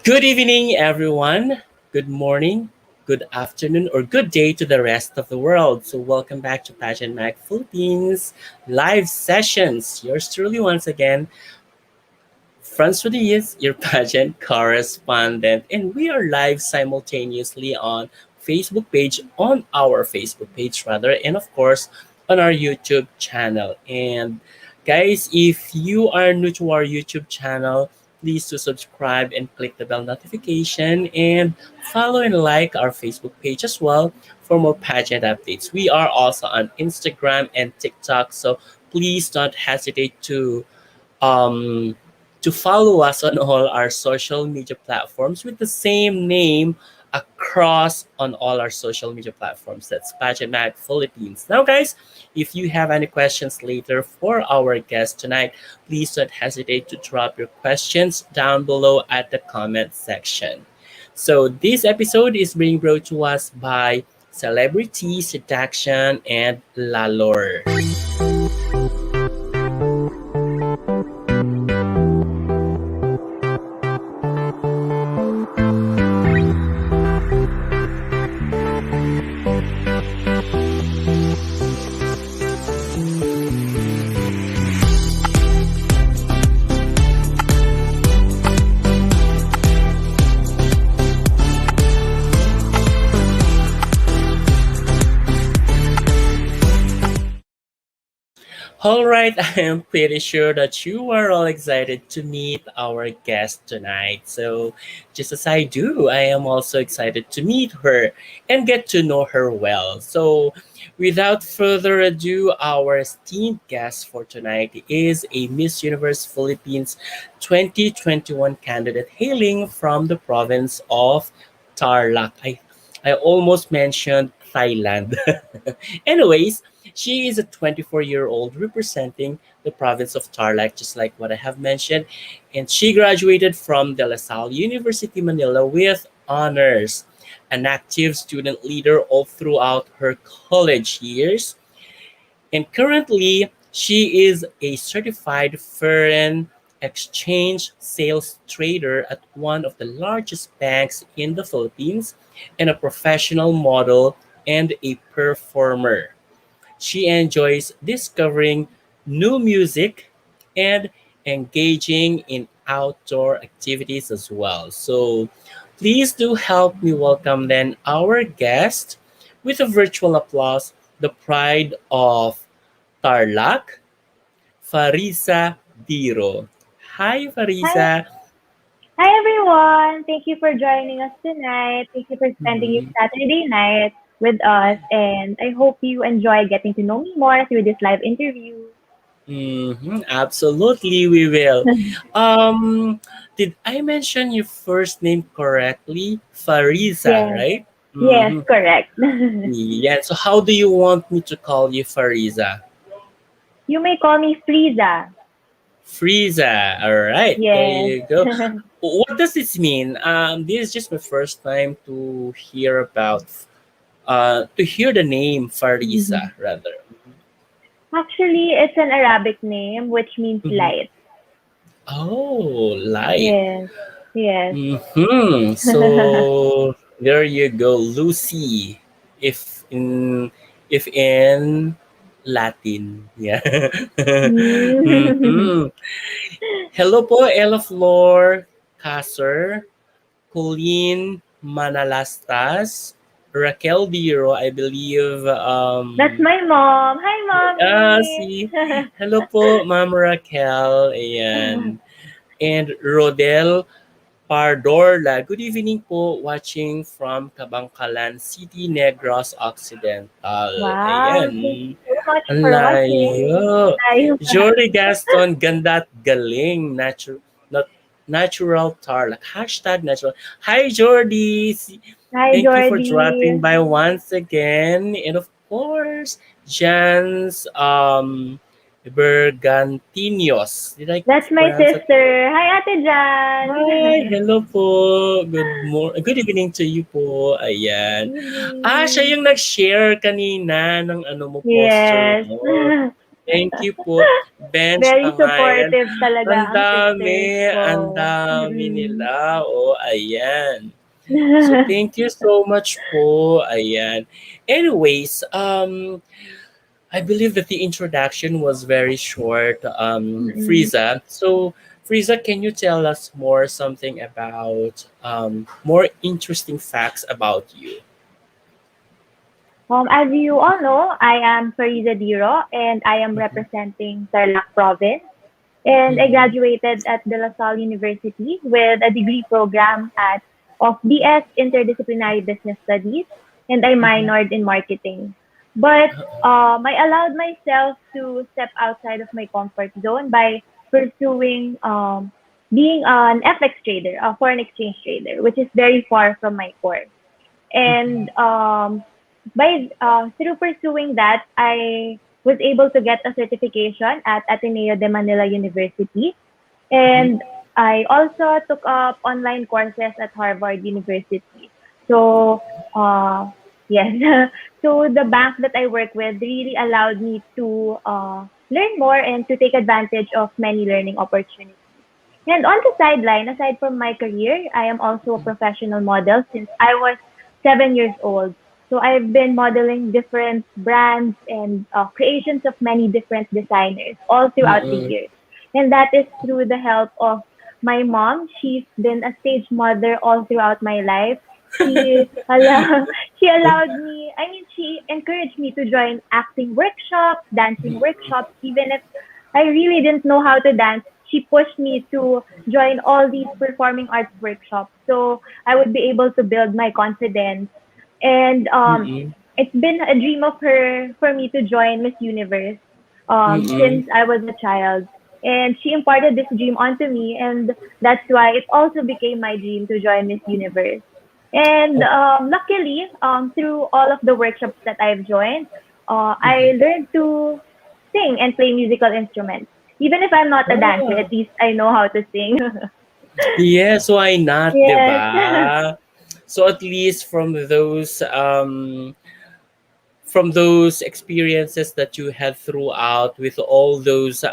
Good evening, everyone. Good morning, good afternoon, or good day to the rest of the world. So, welcome back to Pageant Mag Philippines live sessions. Yours truly, once again, Franz Rodriguez, your pageant correspondent, and we are live simultaneously on our Facebook page rather, and of course on our YouTube channel. And guys, if you are new to our YouTube channel, please to subscribe and click the bell notification and follow and like our Facebook page as well for more pageant updates. We are also on Instagram and TikTok, so please don't hesitate um, to follow us on all our social media platforms with the same name across on all our social media platforms. That's Pageant Mag Philippines. Now, guys, if you have any questions later for our guest tonight, please don't hesitate to drop your questions down below at the comment section. So, this episode is being brought to us by Celebrity Seduction and Lalor. All right, I am pretty sure that you are all excited to meet our guest tonight. So, just as I do, I am also excited to meet her and get to know her well. So, without further ado, our esteemed guest for tonight is a Miss Universe Philippines 2021 candidate hailing from the province of Tarlac. I almost mentioned Thailand. Anyways, she is a 24-year-old representing the province of Tarlac, just like what I have mentioned. And she graduated from De La Salle University, Manila with honors, an active student leader all throughout her college years. And currently, she is a certified foreign exchange sales trader at one of the largest banks in the Philippines and a professional model and a performer. She enjoys discovering new music and engaging in outdoor activities as well. So please do help me welcome then our guest with a virtual applause, the pride of Tarlac, Farizzha Diro. Hi, Hi, Fariza. hi everyone. Thank you for joining us tonight. Thank you for spending your Mhm. Saturday night with us, and I hope you enjoy getting to know me more through this live interview. Absolutely, we will. Um, did I mention your first name correctly? Fariza, Yes, right? yes, Mm-hmm. correct. Yeah. So, how do you want me to call you, Fariza? You may call me Frieza. Frieza. All right. There Yes. you go. What does this mean? This is just my first time to hear the name Fariza, rather. Actually, it's an Arabic name which means Mhm. light. Oh, light. Yes, yes. So there you go, Lucy. If in if in Latin, yeah. Mm. Mhm. Hello po, Ella Flor, Caser, Colleen Manalastas, Raquel Diro, I believe. That's my mom. Hi, See. mommy. Hello po, Ma'am Raquel. Ayan. And Rodel Pardorla, good evening po, watching from Kabangkalan City, Negros Occidental. Wow, thank you Ayan, so much ang for watching. layo. Tayo pa. Jordy Gaston, ganda at galing. Not, natural tarlac. Hashtag natural. Hi, Jordy. Hi, Thank you for dropping Jordy. by once again. And of course, Jan's Bergantinos. Did I That's my pronounce that? sister. Hi, Ate Hi, Jan. hello po. Good evening to you po. Ayan. Siya Evening. yung nag-share kanina ng ano mo, poster Yes. mo. Thank you po. Bench Very pa nga yan. supportive talaga Ang ang sisters dami, ang ko. dami Mm. nila. Oh, ayan. So, thank you so much po. Ayan. Anyways, I believe that the introduction was very short, Mm. Frieza. So, Frieza, can you tell us more something about more interesting facts about you? As you all know, I am Farizzha Diro and I am Mm-hmm. representing Tarlac Province. And I Mm-hmm. graduated at De La Salle University with a degree program of BS Interdisciplinary Business Studies, and I Mm-hmm. minored in marketing. But I allowed myself to step outside of my comfort zone by pursuing being an FX trader, a foreign exchange trader, which is very far from my course. And by through pursuing that, I was able to get a certification at Ateneo de Manila University, Mm-hmm. and I also took up online courses at Harvard University. So, yes, so the bank that I work with really allowed me to learn more and to take advantage of many learning opportunities. And on the sideline, aside from my career, I am also a professional model since I was 7 years old. So I've been modeling different brands and creations of many different designers all throughout the Mm-hmm. years. And that is through the help of my mom. She's been a stage mother all throughout my life. She allowed, she allowed me, I mean, she encouraged me to join acting workshops, dancing workshops, even if I really didn't know how to dance. She pushed me to join all these performing arts workshops so I would be able to build my confidence. And Mm-hmm. it's been a dream of her for me to join Miss Universe Mm-hmm. since I was a child. And she imparted this dream onto me, and that's why it also became my dream to join Miss Universe. And Oh, luckily, through all of the workshops that I've joined, mm-hmm. I learned to sing and play musical instruments. Even if I'm not a dancer, Oh. at least I know how to sing. Yes, why not, di Yes. ba? So at least from those experiences that you had throughout with all those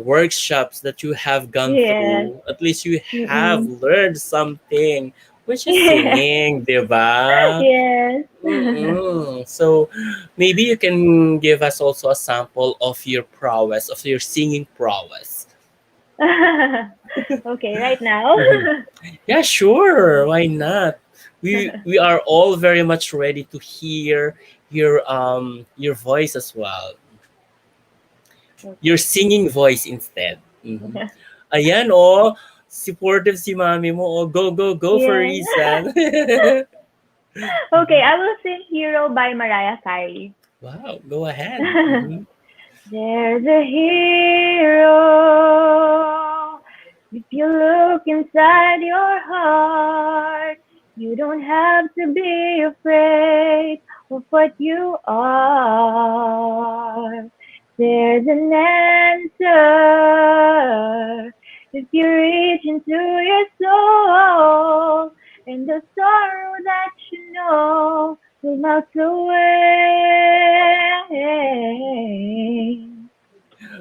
workshops that you have gone Yes. through, at least you have Mm-mm. learned something, which is singing, di ba? Yes. Mm-mm. So maybe you can give us also a sample of your prowess, of your singing prowess. Okay, right now. Mhm. Yeah, sure. Why not? We are all very much ready to hear your voice as well. Your Okay. singing voice instead. Mhm. Ayan oh, supportive si mami mo. Oh, go go go for Yes. reason. Okay, I will sing Hero by Mariah Carey. Wow, go ahead. Mhm. There's a hero. If you look inside your heart, you don't have to be afraid of what you are. There's an answer if you reach into your soul, and the sorrow that you know will melt away.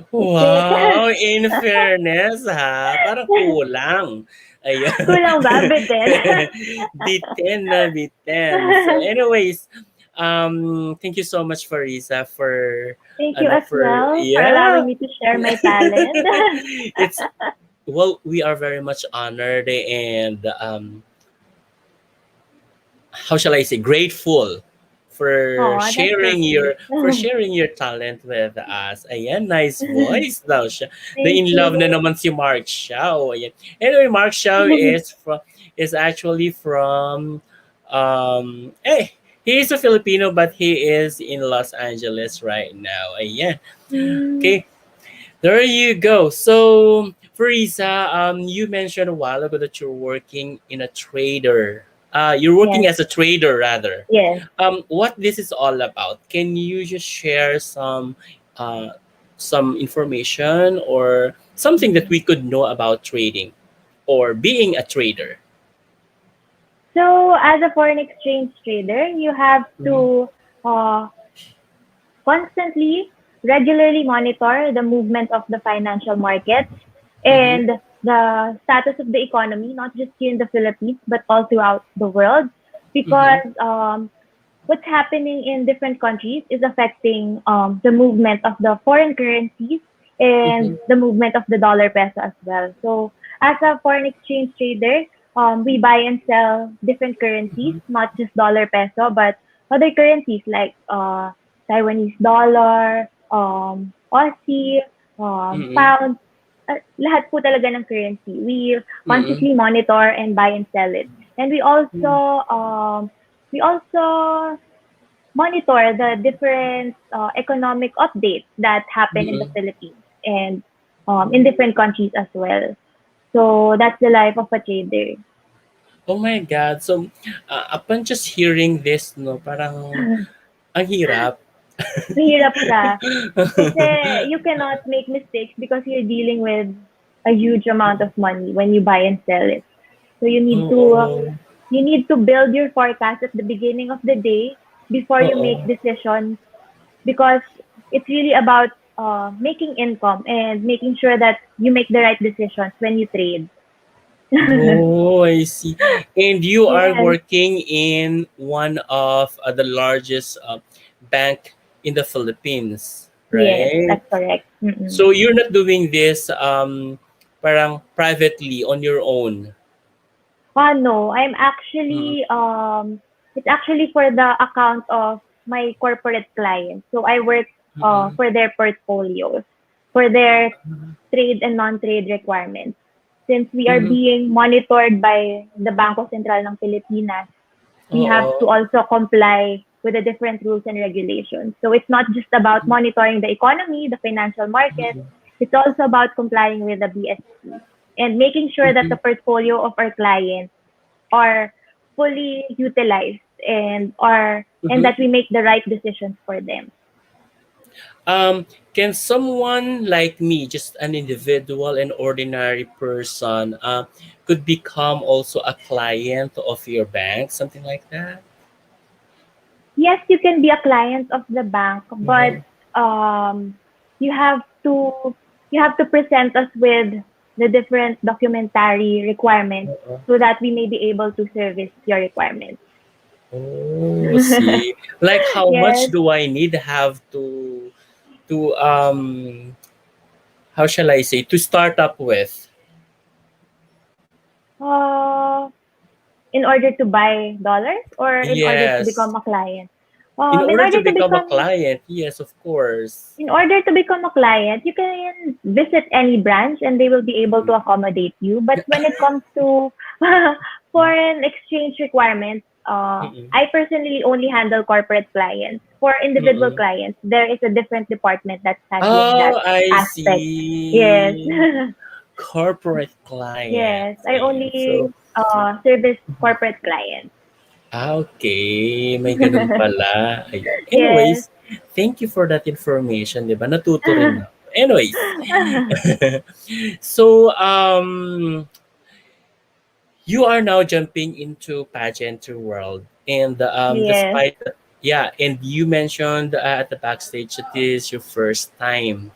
That's it. Wow, in fairness ha, parang kulang. Ayan. Kulang ba? Bitin. Biten na biten. So anyways, thank you so much Farisa for Thank you ano as for well for allowing yeah. me to share my talent. It's well, we are very much honored and how shall I say grateful Oh, that's so sweet. for sharing your talent with us. Ayan, nice voice daw siya. Na Thank in love na you. naman si Mark Xiao. Ayan. Anyway, Mark Xiao is actually from he is a Filipino but he is in Los Angeles right now. Ayan. Mm, Okay, there you go. So, Farisa, you mentioned a while ago that you're working in a trader. You're working yes, as a trader, rather. yes. What this is all about? Can you just share uh, some information or something that Mm. we could know about trading or being a trader? So, as a foreign exchange trader, you have Mhm. to uh, constantly regularly monitor the movement of the financial markets Mm-hmm. and the status of the economy, not just here in the Philippines, but all throughout the world, Mm-hmm. because what's happening in different countries is affecting the movement of the foreign currencies and Mm-hmm. the movement of the dollar peso as well. So, as a foreign exchange trader, we buy and sell different currencies, Mm-hmm. not just dollar peso, but other currencies like Taiwanese dollar, Aussie, Mm-hmm. pound, lahat po talaga ng currency. We Mm-hmm. constantly monitor and buy and sell it. And we also monitor the different economic updates that happen in the Mm-hmm. Philippines and in different countries as well. So that's the life of a trader. Oh my God. So, upon just hearing this, no, parang ang hirap. Mahirap siya kasi you cannot make mistakes because you're dealing with a huge amount of money when you buy and sell it. So Oo. you need to build your forecast at the beginning of the day before you make Oo. decisions because it's really about making income and making sure that you make the right decisions when you trade. Oh, I see. And you are Yes, working in one of the largest bank in the Philippines, yes, right? that's correct. Mm-mm. So you're not doing this parang privately on your own. No, Mm-mm. it's actually for the account of my corporate clients. So I work Mm-mm. for their portfolios, for their trade and non-trade requirements. Since we are Mm-mm. being monitored by the Bangko Sentral ng Pilipinas, we have to Oo. also comply with the different rules and regulations. So it's not just about monitoring the economy, the financial markets, Mm-mm. it's also about complying with the BSP and making sure that the Mm-mm. portfolio of our clients are fully utilized and Mm-mm. that we make the right decisions for them. Can someone like me, just an individual, an ordinary person, could become also a client of your bank, something like that? Yes, you can be a client of the bank, but Uh-huh. um, you have to you have to present us with the different documentary requirements Uh-uh. so that we may be able to service your requirements. Oh, see. Like how much Yes. do I need have to how shall I say to start up with? Uh, in order to buy dollars or in order to Yes. become a client? In In order to order to become a become client, yes, of course. in order to become a client, you can visit any branch and they will be able to accommodate you. But when it comes to foreign exchange requirements, Mm-mm. I personally only handle corporate clients. For individual Mm-mm. clients, there is a different department that's handling that Oh, I aspect. Yes. see. Corporate Yes. clients. I Ayan. So, only service corporate clients. okay. May ganun pala. Ayun. Yes. Anyways, thank you for that information, di ba? Natuto rin ako. Anyways, so, you are now jumping into pageantry world. And Yes. despite, yeah, and you mentioned at the backstage that this is your first time,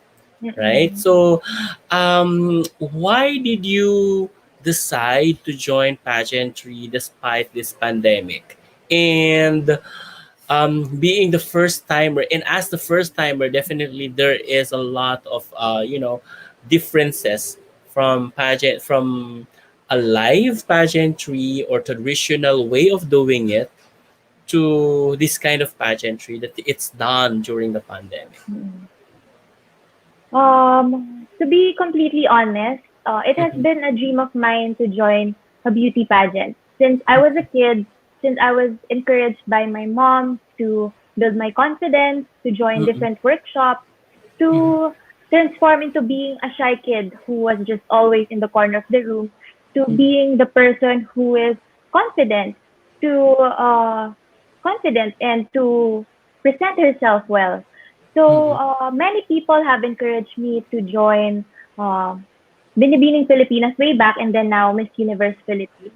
right? Mm-mm. So, why did you decide to join pageantry despite this pandemic? And being the first timer, and as the first timer, definitely there is a lot of differences from pageant from a live pageantry or traditional way of doing it to this kind of pageantry that it's done during the pandemic. Mm-mm. To be completely honest, it has Mm-hmm. been a dream of mine to join a beauty pageant. Since I was a kid, since I was encouraged by my mom to build my confidence, to join Mm-hmm. different workshops, to transform into being a shy kid who was just always in the corner of the room, to being the person who is confident, to confident and to present herself well. So Mm-hmm. many people have encouraged me to join uh, Binibining Pilipinas way back and then now Miss Universe Philippines.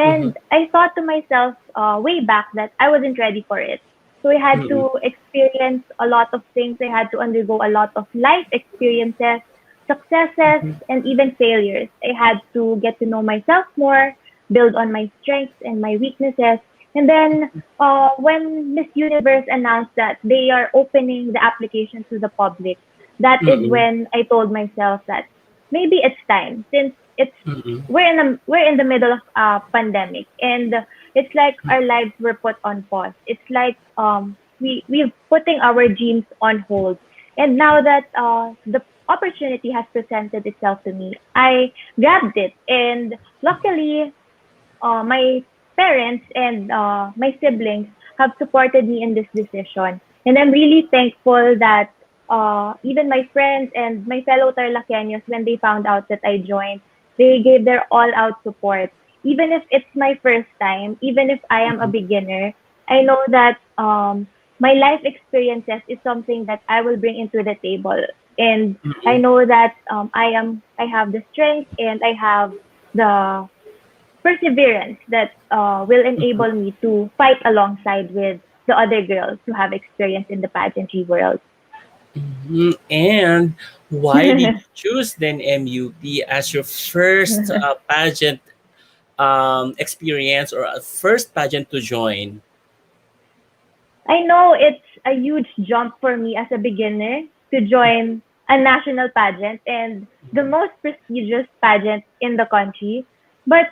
Mm-hmm. And I thought to myself way back that I wasn't ready for it. So I had Mm-mm. to experience a lot of things. I had to undergo a lot of life experiences, successes, and even failures. I had to get to know myself more, build on my strengths and my weaknesses. And then when Miss Universe announced that they are opening the application to the public, that is Mm-mm. when I told myself that maybe it's time, since it's Mm-mm. we're in the middle of a pandemic, and it's like our lives were put on pause. It's like we're putting our dreams on hold. And now that the opportunity has presented itself to me, I grabbed it. And luckily, my parents and my siblings have supported me in this decision. And I'm really thankful that even my friends and my fellow Tarlakeños, when they found out that I joined, they gave their all-out support. Even if it's my first time, even if I am a beginner, I know that my life experiences is something that I will bring into the table. And I Mm-mm. know that I have the strength and I have the perseverance that will enable me to fight alongside with the other girls who have experience in the pageantry world. And why did you choose then MUP as your first pageant experience or first pageant to join? I know it's a huge jump for me as a beginner to join a national pageant and the most prestigious pageant in the country. But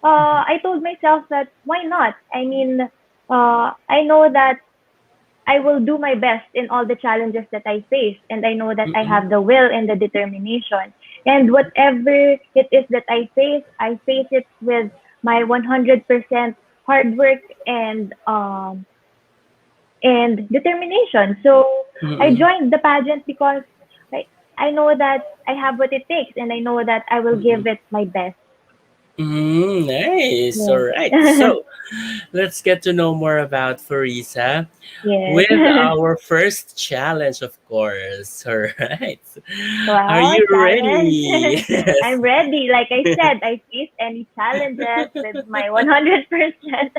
I told myself that why not? I mean, I know that I will do my best in all the challenges that I face. And I know that I Mm-mm. have the will and the determination. And whatever it is that I face it with my 100% hard work and determination. So I Mm-mm. joined the pageant because I, I know that I have what it takes and I know that I will Mm-mm. give it my best. Nice. All Yes. right. So let's get to know more about Farisa Yes. with our first challenge, of course. All right. Are Wow, you challenge. ready? Yes. I'm ready. Like I said, I face any challenges with my 100%.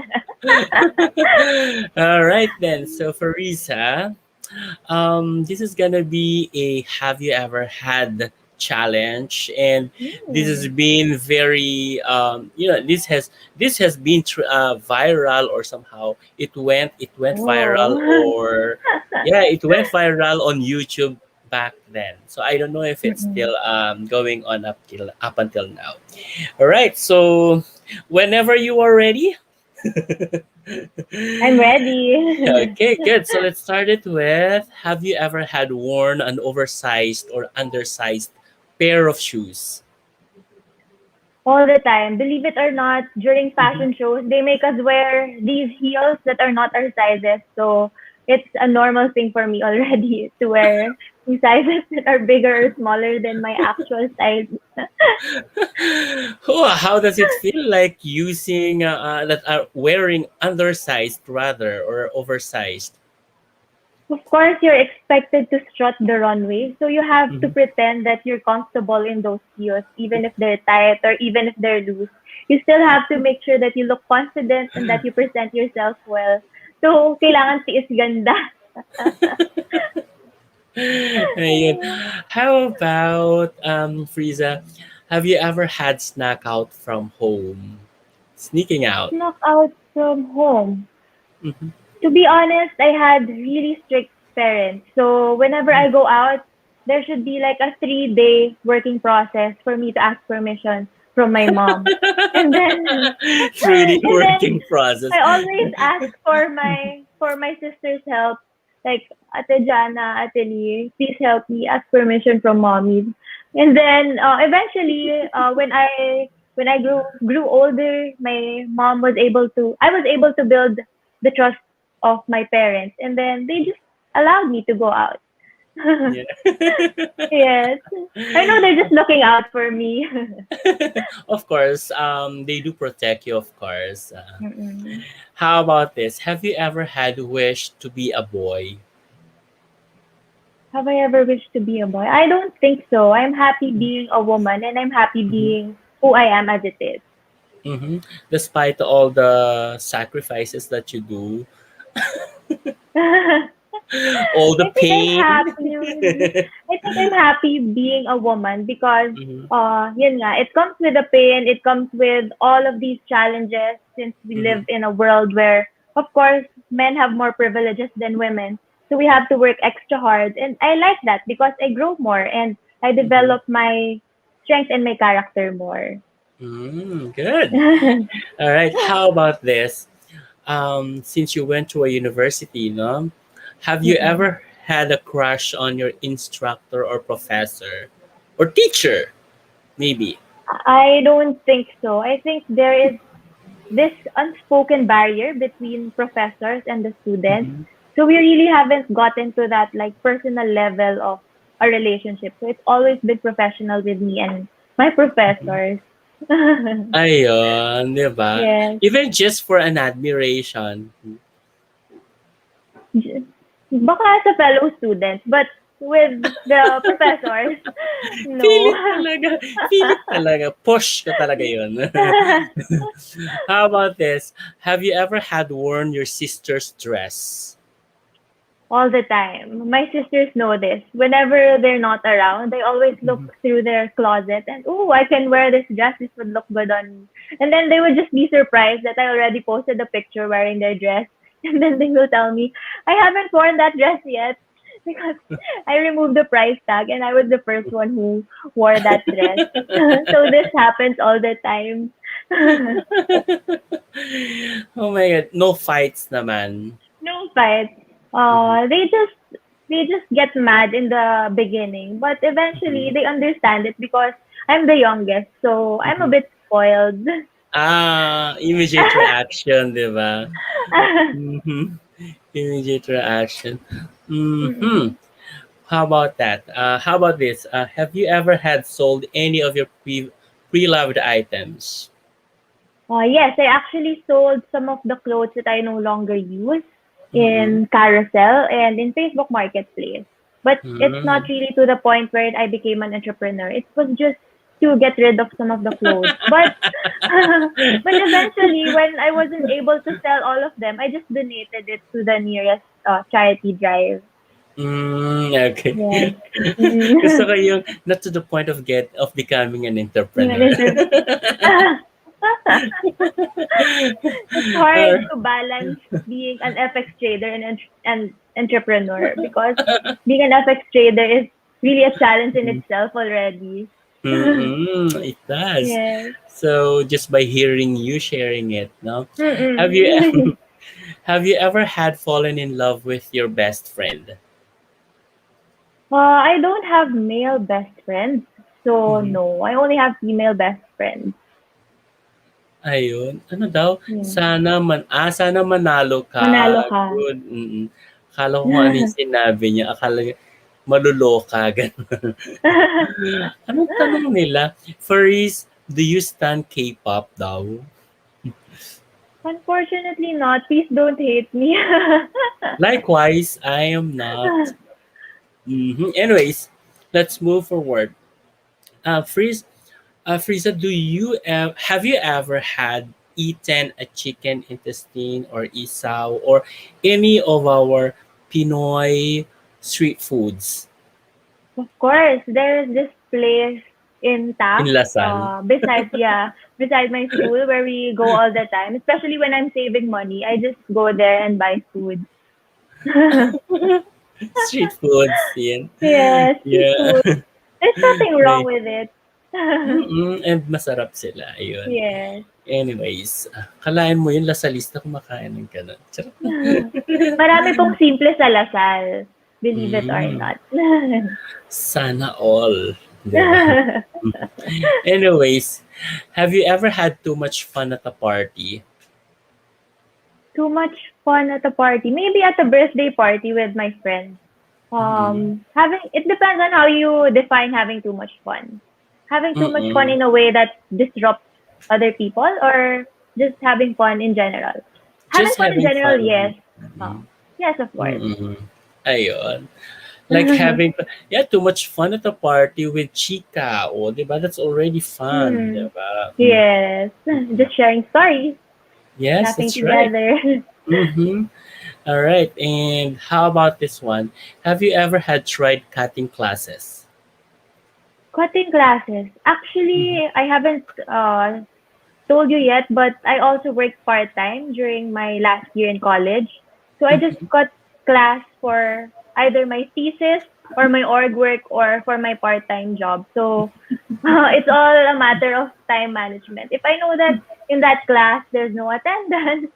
All right then. So Farisa, this is gonna be a have you ever had challenge, and this has Hmm. been very this has been viral, or somehow it went viral, Oh. or yeah, it went viral on YouTube back then. So I don't know if it's Mm-mm. still going on up until now. All right, so whenever you are ready. I'm ready. Okay, good. So let's start it with, have you ever had worn an oversized or undersized pair of shoes? All the time. Believe it or not, during Mhm. fashion shows, they make us wear these heels that are not our sizes. So it's a normal thing for me already to wear these sizes that are bigger or smaller than my actual size. Oh, how does it feel like using that are wearing undersized rather or oversized? Of course, you're expected to strut the runway, so you have to Mhm. pretend that you're comfortable in those heels, even if they're tight or even if they're loose. You still have to make sure that you look confident and that you present yourself well. So, kailangan tiis ganda. Ayun. How about Frieza? Have you ever had snack out from home? Sneaking out. Snuck out from home. Mhm. To be honest, I had really strict parents. So whenever I go out, there should be like a 3-day working process for me to ask permission from my mom. And then Through the and then working process. I always ask for my sister's help. Like Ate Jana, Ate Lee, please help me ask permission from mommy. And then eventually when I grew older, my mom was able to I was able to build the trust of my parents, and then they just allowed me to go out. Yeah. Yes. I know they're just looking out for me. Of course, they do protect you, of course. Mm-mm. How about this? Have you ever had wish to be a boy? Have I ever wished to be a boy? I don't think so. I'm happy being a woman and I'm happy Mm-hmm. being who I am as it is. Mm-hmm. Despite all the sacrifices that you do. All the I think I'm pain. happy. I think I'm happy being a woman because, Mhm, yun nga, it comes with the pain. It comes with all of these challenges since we live mhm, in a world where, of course, men have more privileges than women. So we have to work extra hard. And I like that because I grow more and I mhm. develop my strength and my character more. Good. All right. How about this? Since you went to a university, no, have you Mm-mm. ever had a crush on your instructor or professor or teacher? Maybe. I don't think so. I think there is this unspoken barrier between professors and the students. Mhm, So we really haven't gotten to that like personal level of a relationship. So it's always been professional with me and my mhm. professors. Ayun, di ba? Yes. Even just for an admiration. J- Baka as a fellow student, but with the professors, no. Pilit talaga. Pilit talaga. Push ka talaga yun. How about this? Have you ever had worn your sister's dress? All the time. My sisters know this. Whenever they're not around, they always look Mhm. through their closet and, oh, I can wear this dress. This would look good on me. And then they would just be surprised that I already posted a picture wearing their dress. And then they will tell me, I haven't worn that dress yet because I removed the price tag and I was the first one who wore that dress. So this happens all the time. Oh my God. No fights naman. No fights. Mhm, They just get mad in the beginning, but eventually mhm, they understand it because I'm the youngest, so I'm a mhm. bit spoiled. Immediate reaction, di ba? Mhm. Immediate reaction. Mhm. Mm-mm. How about that? How about this? Have you ever had sold any of your pre-loved items? Yes, I actually sold some of the clothes that I no longer use Mm-mm. in Carousel and in Facebook Marketplace. But it's not Mm. really to the point where I became an entrepreneur. It was just to get rid of some of the clothes. But but eventually, when I wasn't able to sell all of them, I just donated it to the nearest charity drive. Okay. Yes. Gusto ko Mm. yung not to the point of becoming an Yun, entrepreneur. it's hard Or, to balance being an FX trader and an entrepreneur because being an FX trader is really a challenge in itself already. it does. Yes. So just by hearing you sharing it, no, have you Mm-mm. have you ever had fallen in love with your best friend? I don't have male best friends, so Mhm. no. I only have female best friends. Ayun, ano daw, Yeah. sana manalo ka, Manalo ka. good, Akala ko kung ano yung sinabi niya, akala niya maluloka, gano'n. Anong tanong nila? Furries, do you stan K-pop daw? Unfortunately not. Please don't hate me. Likewise, I am not. Anyways, let's move forward. Freeze, Frieza, have you ever had eaten a chicken intestine or isaw or any of our Pinoy street foods Of course, there's this place in in Taft, Lasal? beside my school where we go all the time. Especially when I'm saving money, I just go there and buy food. Street foods, yan. Yes, street Yeah. food. There's nothing wrong May, with it. and masarap sila, ayun. Yes. Anyways, kalain mo yun, Lasalista kumakain ng gano'n. Charot lang. Marami pong simple sa Lasal, believe it or Mm, not. sana all. Di ba? Anyways, have you ever had too much fun at a party? Too much fun at a party. Maybe at a birthday party with my friends. Mm-mm. Having it depends on how you define having too much fun. Having too much fun Mm-mm. in a way that disrupts other people, or just having fun in general. Having Just fun in having general, fun. yes. Yes, of course. Mm-mm. Ayun. Like having, yeah, too much fun at a party with chika. O, di ba? That's already fun. Di Hmm. ba? Yes. Just sharing stories, Yes, laughing that's right. together. Mm-hmm. All right. And how about this one? Have you ever had tried cutting classes? Cutting classes. Mhm. Actually, I haven't told you yet, but I also worked part time during my last year in college. So I just cut class for either my thesis or my org work or for my part time job. So it's all a matter of time management. If I know that in that class there's no attendance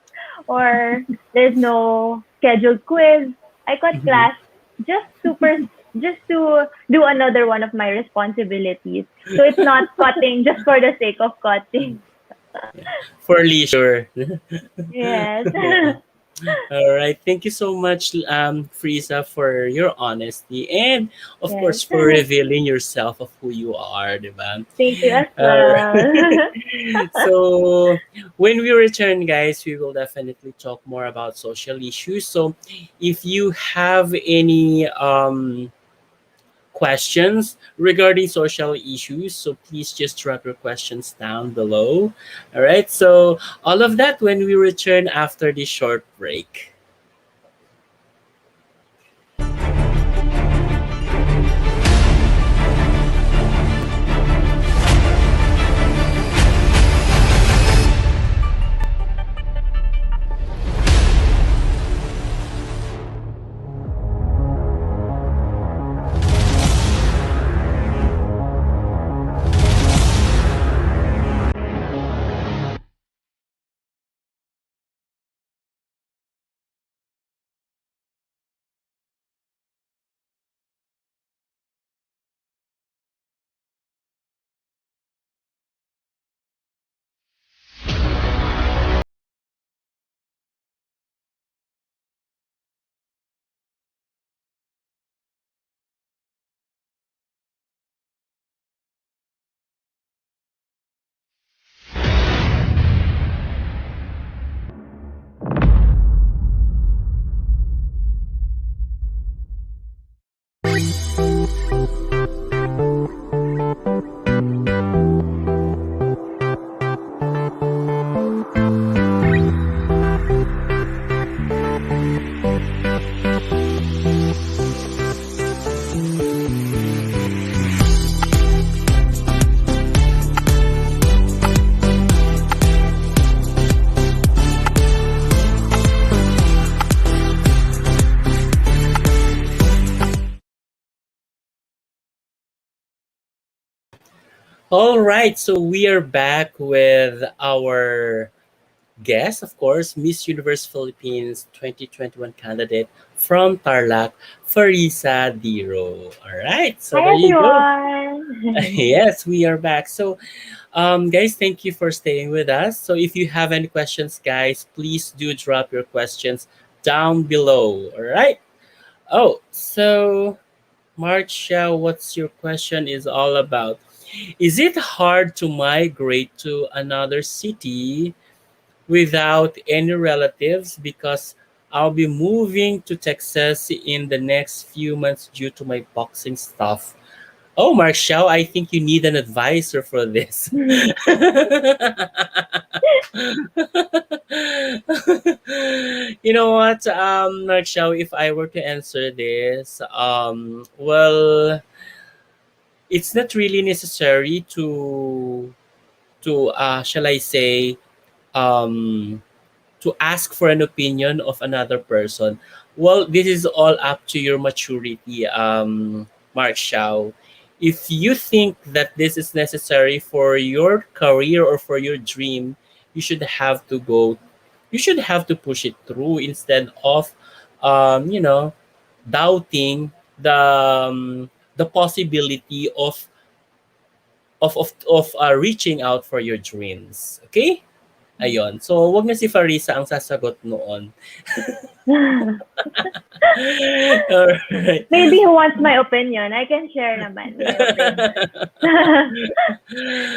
or there's no scheduled quiz, I cut Mhm. class just to just to do another one of my responsibilities. So it's not cutting just for the sake of cutting. For leisure. Yes. All right. Thank you so much, Frieza, for your honesty and, of Yes. course, for revealing yourself of who you are, diba? Thank you as All well. right. So, when we return, guys, we will definitely talk more about social issues. So, if you have any questions regarding social issues, so please just drop your questions down below. All right. So, all of that when we return after this short break. All right, so we are back with our guest, of course, Miss Universe Philippines 2021 candidate from Tarlac, Farizzha Diro. All right, so there Hi you go. everyone. Yes, we are back. So, guys, thank you for staying with us. So, if you have any questions, guys, please do drop your questions down below. All right. Oh, so Marcia, what's your question is all about? Is it hard to migrate to another city without any relatives because I'll be moving to Texas in the next few months due to my boxing stuff? Oh, Marshall, I think you need an advisor for this. You know what, Marshall, if I were to answer this, well, it's not really necessary to shall I say, um to ask for an opinion of another person. Well, this is all up to your maturity, Mark Shao. If you think that this is necessary for your career or for your dream, you should have to go. You should have to push it through instead of, you know, doubting the possibility of reaching out for your dreams. Okay? Ayun. So, wag na si Farisa ang sasagot noon. Alright. Maybe he wants my opinion. I can share naman my opinion.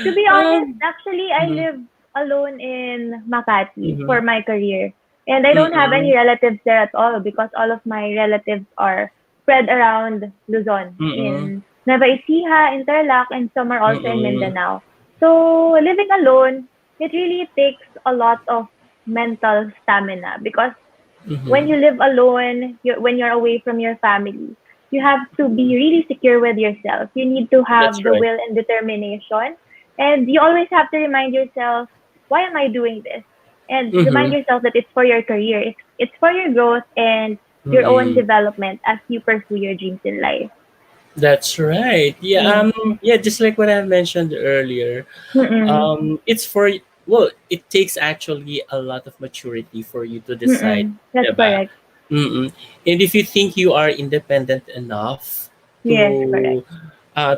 To be honest, um, actually, I mhm, live alone in Makati mhm, for my career. And I don't have any mm, relatives there at all because all of my relatives are spread around Luzon, mm, in Nueva Ecija, in Tarlac, and some are also in mm, Mindanao. So living alone, it really takes a lot of mental stamina because when Mm-hmm. you live alone, when you're away from your family, you have to be really secure with yourself. You need to That's have the right. will and determination. And you always have to remind yourself, why am I doing this? And remind Mm-hmm. yourself that it's for your career, it's for your growth and your own Mm-hmm. development as you pursue your dreams in life. That's right. Yeah. Yes. Yeah. Just like what I mentioned earlier, Mm-mm. it's for, well, it takes actually a lot of maturity for you to decide, Mm-mm. That's diba? correct. Mm-mm. And if you think you are independent enough Yes, correct.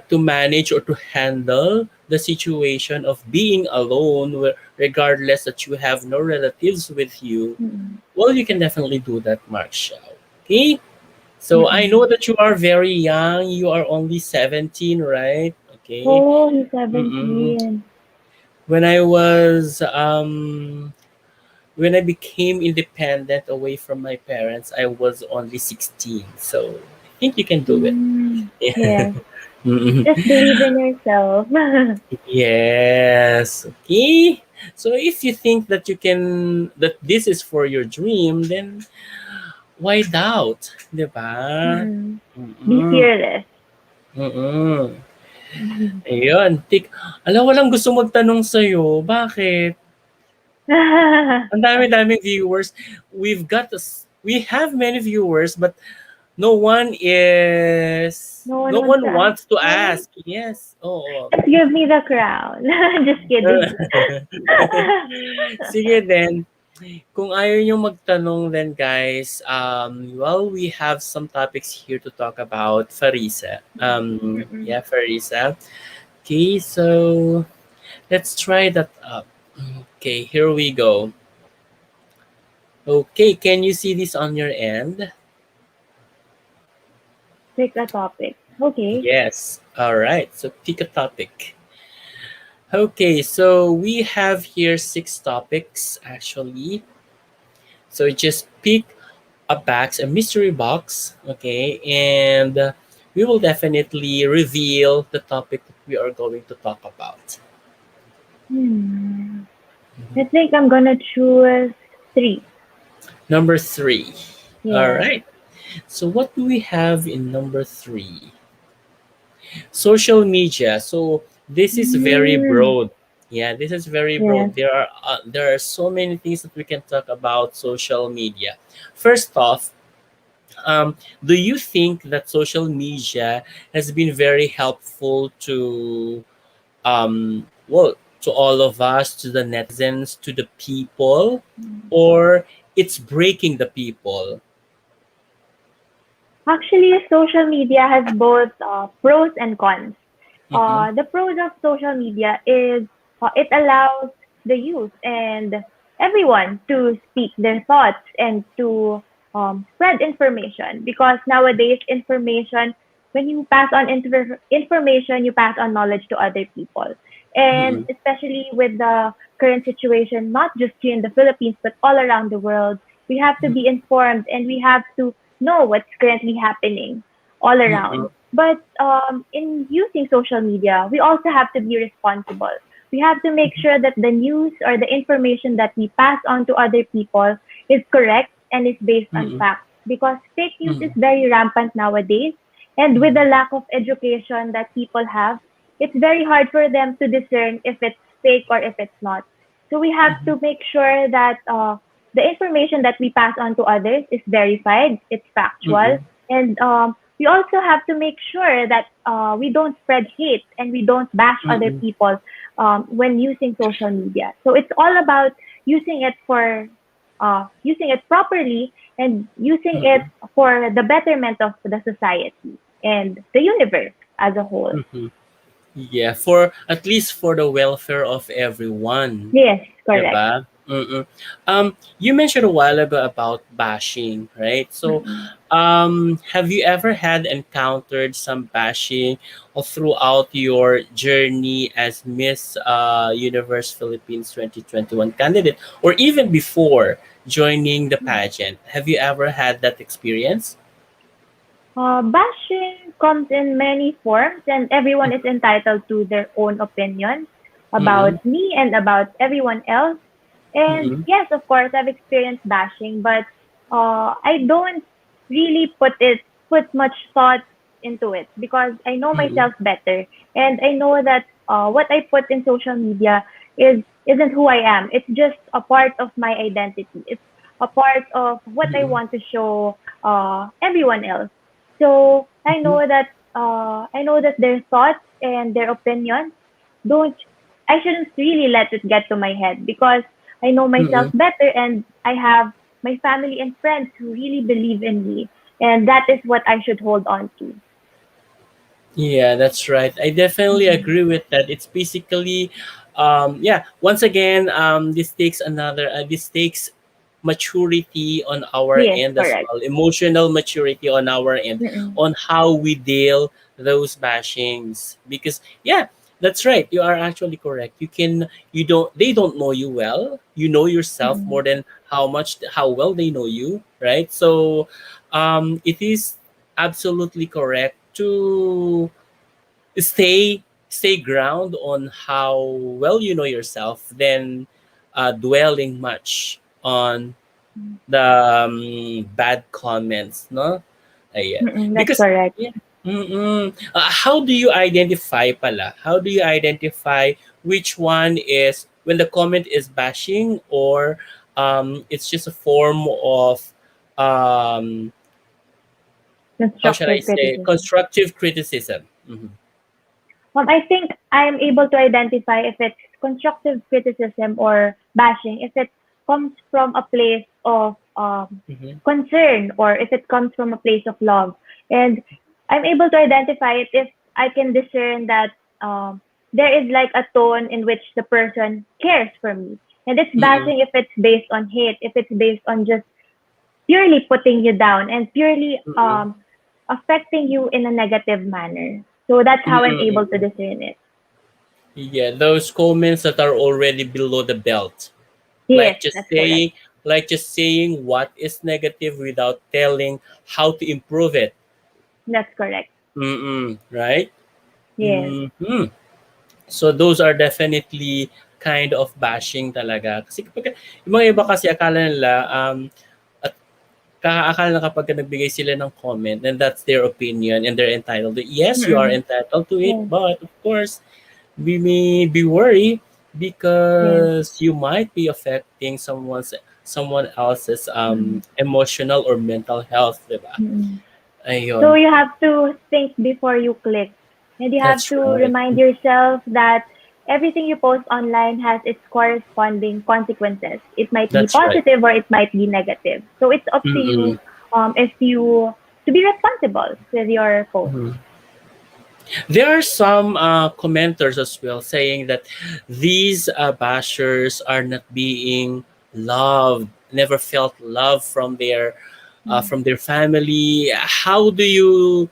to manage or to handle the situation of being alone, regardless that you have no relatives with you, Mm-mm. well, you can definitely do that, Marshall. Okay? So I know Mm-mm. that you are very young. You are only 17, right? Okay. Oh, he's Mm-mm. 17. When I was when I became independent away from my parents, I was only 16. So I think you can do it. Mm. Yeah. Yes. Mm-mm. Just believe in yourself. Yes. Okay. So if you think that you can, that this is for your dream, then why doubt? Diba? Mm. Be Mm-mm. fearless. Mm-mm. Ayun. Alam, walang gusto magtanong sa'yo. Bakit? Ang dami-daming viewers. We have many viewers, but No one no wants one to ask wants to me. ask. Yes. Oo. Just give me the crown. Just kidding. Sige then. Kung ayaw nyo magtanong then guys, well, we have some topics here to talk about Fariza. Mm-mm. Yeah, Fariza. Okay, so let's try that up. Okay, here we go. Okay, can you see this on your end? Pick a topic. Okay. Yes. All right. So pick a topic. Okay, so we have here six topics actually. So just pick a mystery box, okay, and we will definitely reveal the topic that we are going to talk about. Hmm. I think I'm gonna choose three. Number three. All Yes. right. So what do we have in number three? Social media. So this is very Mm. broad. Yeah, this is very broad. Yes. There are so many things that we can talk about social media. First off, do you think that social media has been very helpful to well, to all of us, to the netizens, to the people, or it's breaking the people? Actually, social media has both pros and cons. Mm-hmm. The pros of social media is it allows the youth and everyone to speak their thoughts and to spread information because nowadays information, when you pass on information, you pass on knowledge to other people. And Mm-hmm. especially with the current situation, not just here in the Philippines, but all around the world, we have to be informed and we have to know what's currently happening all Mm-hmm. around. But in using social media, we also have to be responsible. We have to make sure that the news or the information that we pass on to other people is correct and is based on Mm-hmm. facts. Because fake news is Mm-hmm. very rampant nowadays. And with the lack of education that people have, it's very hard for them to discern if it's fake or if it's not. So we have Mm-hmm. to make sure that the information that we pass on to others is verified, it's factual, Mm-hmm. and we also have to make sure that we don't spread hate and we don't bash other Mm-hmm. people when using social media. So it's all about using it for using it properly and using it Mm-hmm. for the betterment of the society and the universe as a whole. Mm-hmm. Yeah, for at least for the welfare of everyone. Yes, correct. Diba? Mm-mm. You mentioned a while ago about bashing, right? So, Mm-mm. have you ever had encountered some bashing or throughout your journey as Miss Universe Philippines 2021 candidate, or even before joining the pageant? Have you ever had that experience? Bashing comes in many forms, and everyone is entitled to their own opinion about Mm-mm. me and about everyone else. And Mm-mm. yes, of course, I've experienced bashing, but I don't really put much thought into it because I know Mm-hmm. myself better, and I know that what I put in social media isn't who I am. It's just a part of my identity. It's a part of what I Mm-hmm. want to show everyone else. So I know that their thoughts and their opinions don't I shouldn't really let it get to my head because I know myself Mm-hmm. better, and I have my family and friends who really believe in me, and that is what I should hold on to. Yeah, that's right. I definitely Mm-mm. agree with that. It's basically, yeah. Once again, this takes maturity on our Yes, end as correct. well, emotional maturity on our end, Mm-mm. on how we deal those bashings. Because yeah, that's right. You are actually correct. You don't. They don't know you well. You know yourself Mm-mm. more than how well they know you, right? So, it is absolutely correct to stay ground on how well you know yourself than dwelling much on the bad comments, no? Ayan. Mm-mm. That's Because correct. yeah, how do you identify pala? How do you identify which one is when the comment is bashing, or it's just a form of um, how shall I Constructive say, criticism. constructive criticism? Mhm. I think I'm able to identify if it's constructive criticism or bashing, if it comes from a place of Mhm. concern or if it comes from a place of love. And I'm able to identify it if I can discern that there is like a tone in which the person cares for me. And it's Mm-mm. bashing if it's based on hate, if it's based on just purely putting you down and purely Mm-mm. affecting you in a negative manner. So that's how I'm able to Mm-mm. discern it. Yeah, those comments that are already below the belt, Yes, like just that's correct. saying, what is negative without telling how to improve it. That's correct. Mm-mm. Right? Yes. Mm-hmm. So those are definitely kind of bashing talaga. Kasi kapag, yung mga iba kasi akala nila, at akala na kapag nagbigay sila ng comment, and that's their opinion and they're entitled to, yes, you are Mm-mm. entitled to it, Yes. but of course, we may be worried Yes. because you might be affecting someone else's Mm-mm. emotional or mental health, diba? Mm-mm. So Ayun. you have to think before you click. And you have That's to right. remind yourself that everything you post online has its corresponding consequences. It might be That's right. positive or it might be negative. So it's up to you Mm-mm. if you to be responsible with your post. Mhm. There are some commenters as well saying that these bashers are not being loved, never felt love from their family. How do you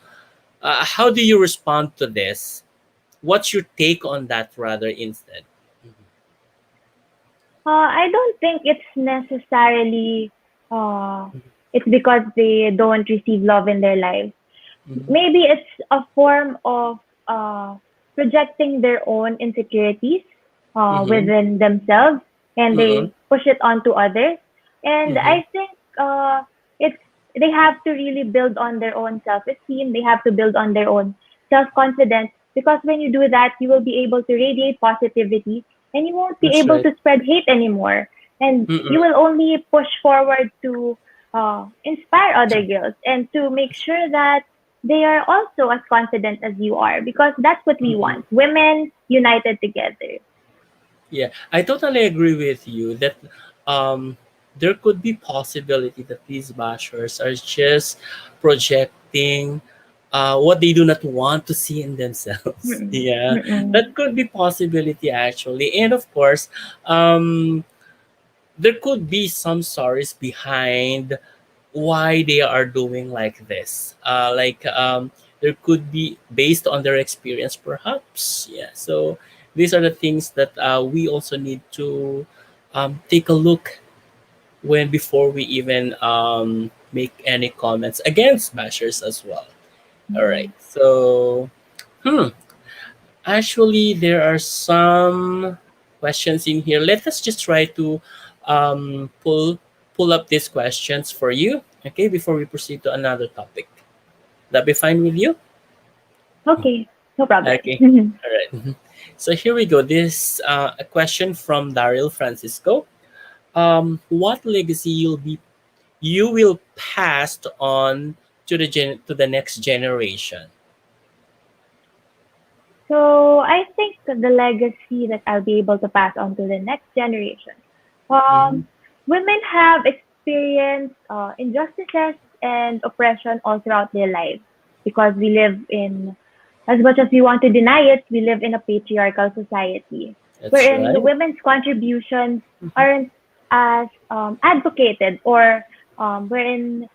respond to this? What's your take on that rather instead? I don't think it's necessarily uh, it's because they don't receive love in their lives. Mm-hmm. Maybe it's a form of uh, projecting their own insecurities Mm-hmm. within themselves, and Mm-hmm. they push it onto others. And Mm-hmm. I think it's they have to really build on their own self-esteem. They have to build on their own self-confidence because when you do that, you will be able to radiate positivity, and you won't be That's able right. to spread hate anymore. And you Mm-mm. will only push forward to inspire other girls and to make sure that they are also as confident as you are because that's what we Mm-mm. want. Women united together. Yeah, I totally agree with you that um, there could be possibility that these bashers are just projecting what they do not want to see in themselves. Mm-mm. Yeah, Mm-mm. that could be possibility actually, and of course, um, there could be some stories behind why they are doing like this. There could be based on their experience, perhaps. Yeah. So these are the things that we also need to take a look when before we even make any comments against bashers as well. All right. Mm-mm. So, hmm. Actually, there are some questions in here. Let us just try to pull pull up these questions for you, okay, before we proceed to another topic. That be fine with you? Okay, no problem. Okay, all right. So here we go. This a question from Daryl Francisco. What legacy you will pass on to the next generation? So I think the legacy that I'll be able to pass on to the next generation. Mm-hmm. Um, Women have experienced injustices and oppression all throughout their lives because we live in, as much as we want to deny it, we live in a patriarchal society That's wherein right. women's contributions Mm-hmm. aren't as advocated, or wherein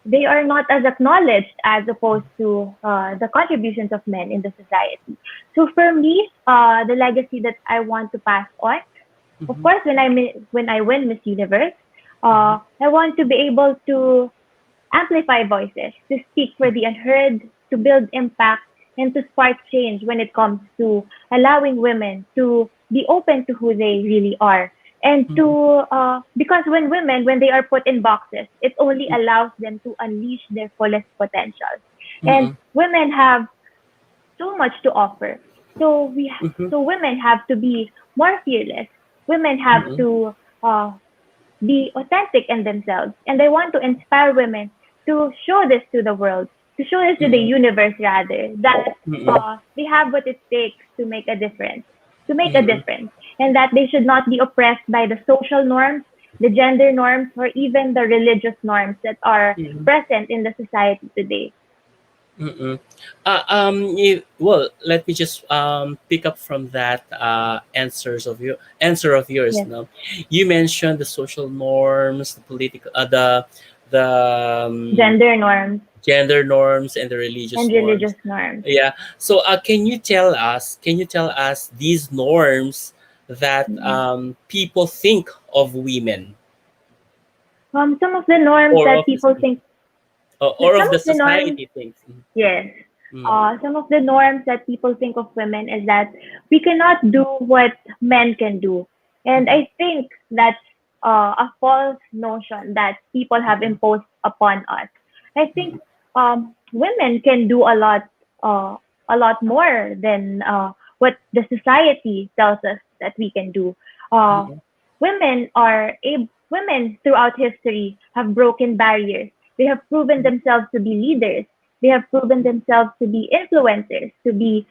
they are not as acknowledged as opposed to the contributions of men in the society. So for me, the legacy that I want to pass on, of Mm-hmm. course, when I win Miss Universe, Mm-hmm. I want to be able to amplify voices, to speak for the unheard, to build impact, and to spark change when it comes to allowing women to be open to who they really are. And to, because when they are put in boxes, it only allows them to unleash their fullest potential. And Mm-hmm. women have so much to offer. Mm-hmm. So women have to be more fearless. Women have Mm-hmm. to uh, be authentic in themselves. And I want to inspire women to show this to the world, to show this to the Mm-hmm. universe rather, that Mm-hmm. they have what it takes to make a Mm-hmm. difference, and that they should not be oppressed by the social norms, the gender norms, or even the religious norms that are Mm-hmm. present in the society today. Mm-mm. Well, let me just pick up from that answer of yours. Yes, Now, you mentioned the social norms, the political, the gender norms gender norms, and the religious and norms. religious norms. Yeah. So, Can you tell us these norms that Mm. people think of women Some of the norms or that of people think, or some of the of the norms, society thinks? yes. Mm-hmm. Some of the norms that people think of women is that we cannot do what men can do. And Mm-hmm. I think that's a false notion that people have Mm-hmm. imposed upon us. I think women can do uh, a lot more than what the society tells us that we can do. Uh, Mm-hmm. women throughout history have broken barriers. They have proven themselves to be leaders. They have proven themselves to be influencers, to be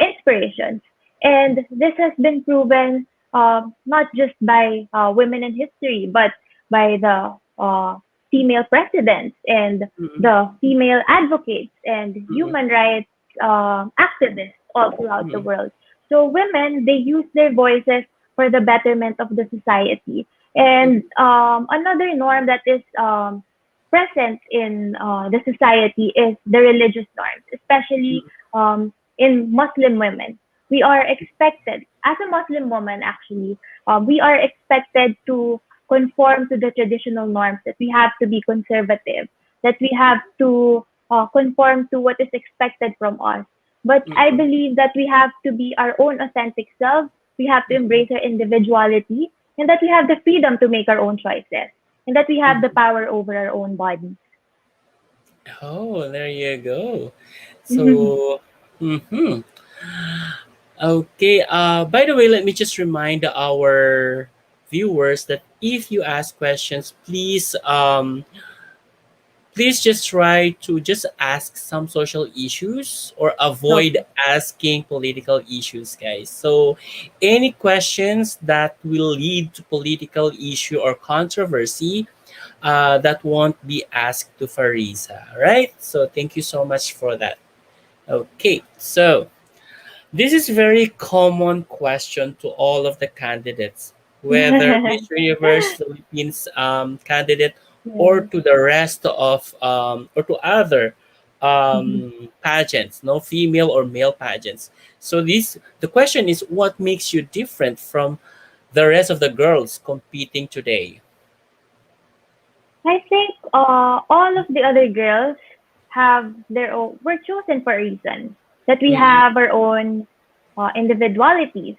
inspirations. And this has been proven not just by women in history, but by the female presidents and Mm-hmm. the female advocates and Mm-hmm. human rights activists all throughout the Mm-hmm. world. So women, they use their voices for the betterment of the society. And another norm that is present in the society is the religious norms, especially in Muslim women. We are expected, as a Muslim woman actually, we are expected to conform to the traditional norms, that we have to be conservative, that we have to conform to what is expected from us. But I Mm-hmm. believe that we have to be our own authentic selves, we have to Mm-hmm. embrace our individuality, and that we have the freedom to make our own choices, and that we have the Mm-hmm. power over our own bodies. Oh, there you go. So, hmm okay. By the way, let me just remind our viewers that if you ask questions, please just try to just ask some social issues or avoid Okay. asking political issues, guys. So, any questions that will lead to political issue or controversy, that won't be asked to Fariza, right? So, thank you so much for that. Okay, so this is very common question to all of the candidates, whether Miss Universe Philippines candidate or Yes. to the rest of or to other pageants, no female or male pageants. So the question is, what makes you different from the rest of the girls competing today? I think all of the other girls have their own, we're chosen for a reason. That we Mm-hmm, have our own individualities,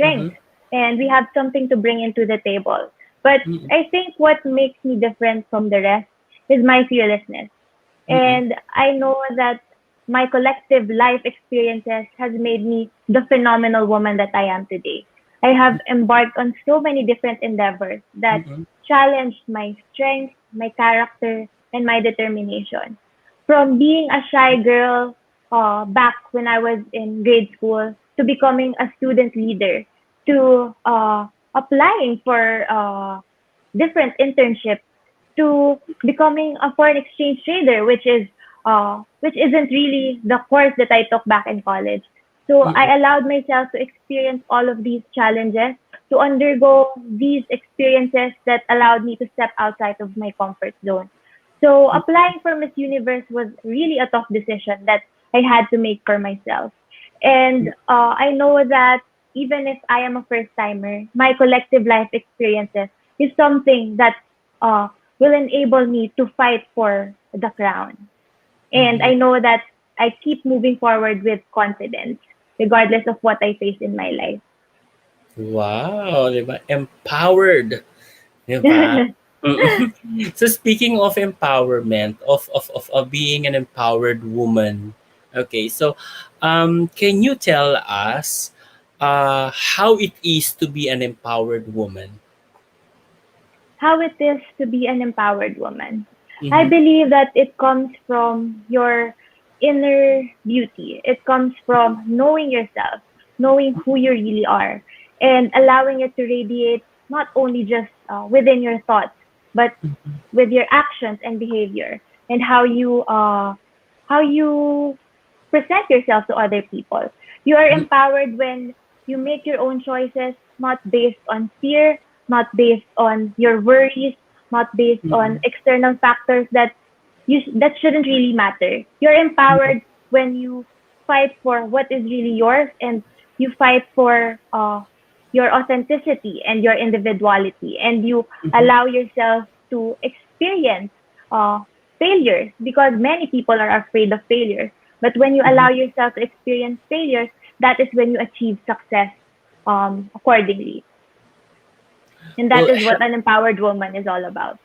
mm-hmm, strengths, and we have something to bring into the table. But Mm-mm. I think what makes me different from the rest is my fearlessness. Mm-mm. And I know that my collective life experiences has made me the phenomenal woman that I am today. I have embarked on so many different endeavors that Mm-mm. challenged my strength, my character, and my determination. From being a shy girl back when I was in grade school to becoming a student leader to applying for different internships to becoming a foreign exchange trader, which isn't really the course that I took back in college. So Mm-mm. I allowed myself to experience all of these challenges, to undergo these experiences that allowed me to step outside of my comfort zone. So applying for Miss Universe was really a tough decision that I had to make for myself. And I know that even if I am a first timer, my collective life experiences is something that uh, will enable me to fight for the crown. And Mm-mm. I know that I keep moving forward with confidence, regardless of what I face in my life. Wow, di ba? Empowered, di ba? Mm. So speaking of empowerment, of being an empowered woman, okay, so can you tell us how it is to be an empowered woman? How it is to be an empowered woman. I Mm-hmm. believe that it comes from your inner beauty. It comes from knowing yourself, knowing who you really are, and allowing it to radiate not only just within your thoughts, but with your actions and behavior, and how you present yourself to other people. You are empowered when you make your own choices, not based on fear, not based on your worries, not based on Mm-mm. external factors that shouldn't really matter. You're empowered when you fight for what is really yours, and you fight for your authenticity and your individuality, and you Mm-mm. allow yourself to experience uh, failures, because many people are afraid of failures. But when you allow Mm-mm. yourself to experience failures, that is when you achieve success accordingly. And that Well, is what an empowered woman is all about.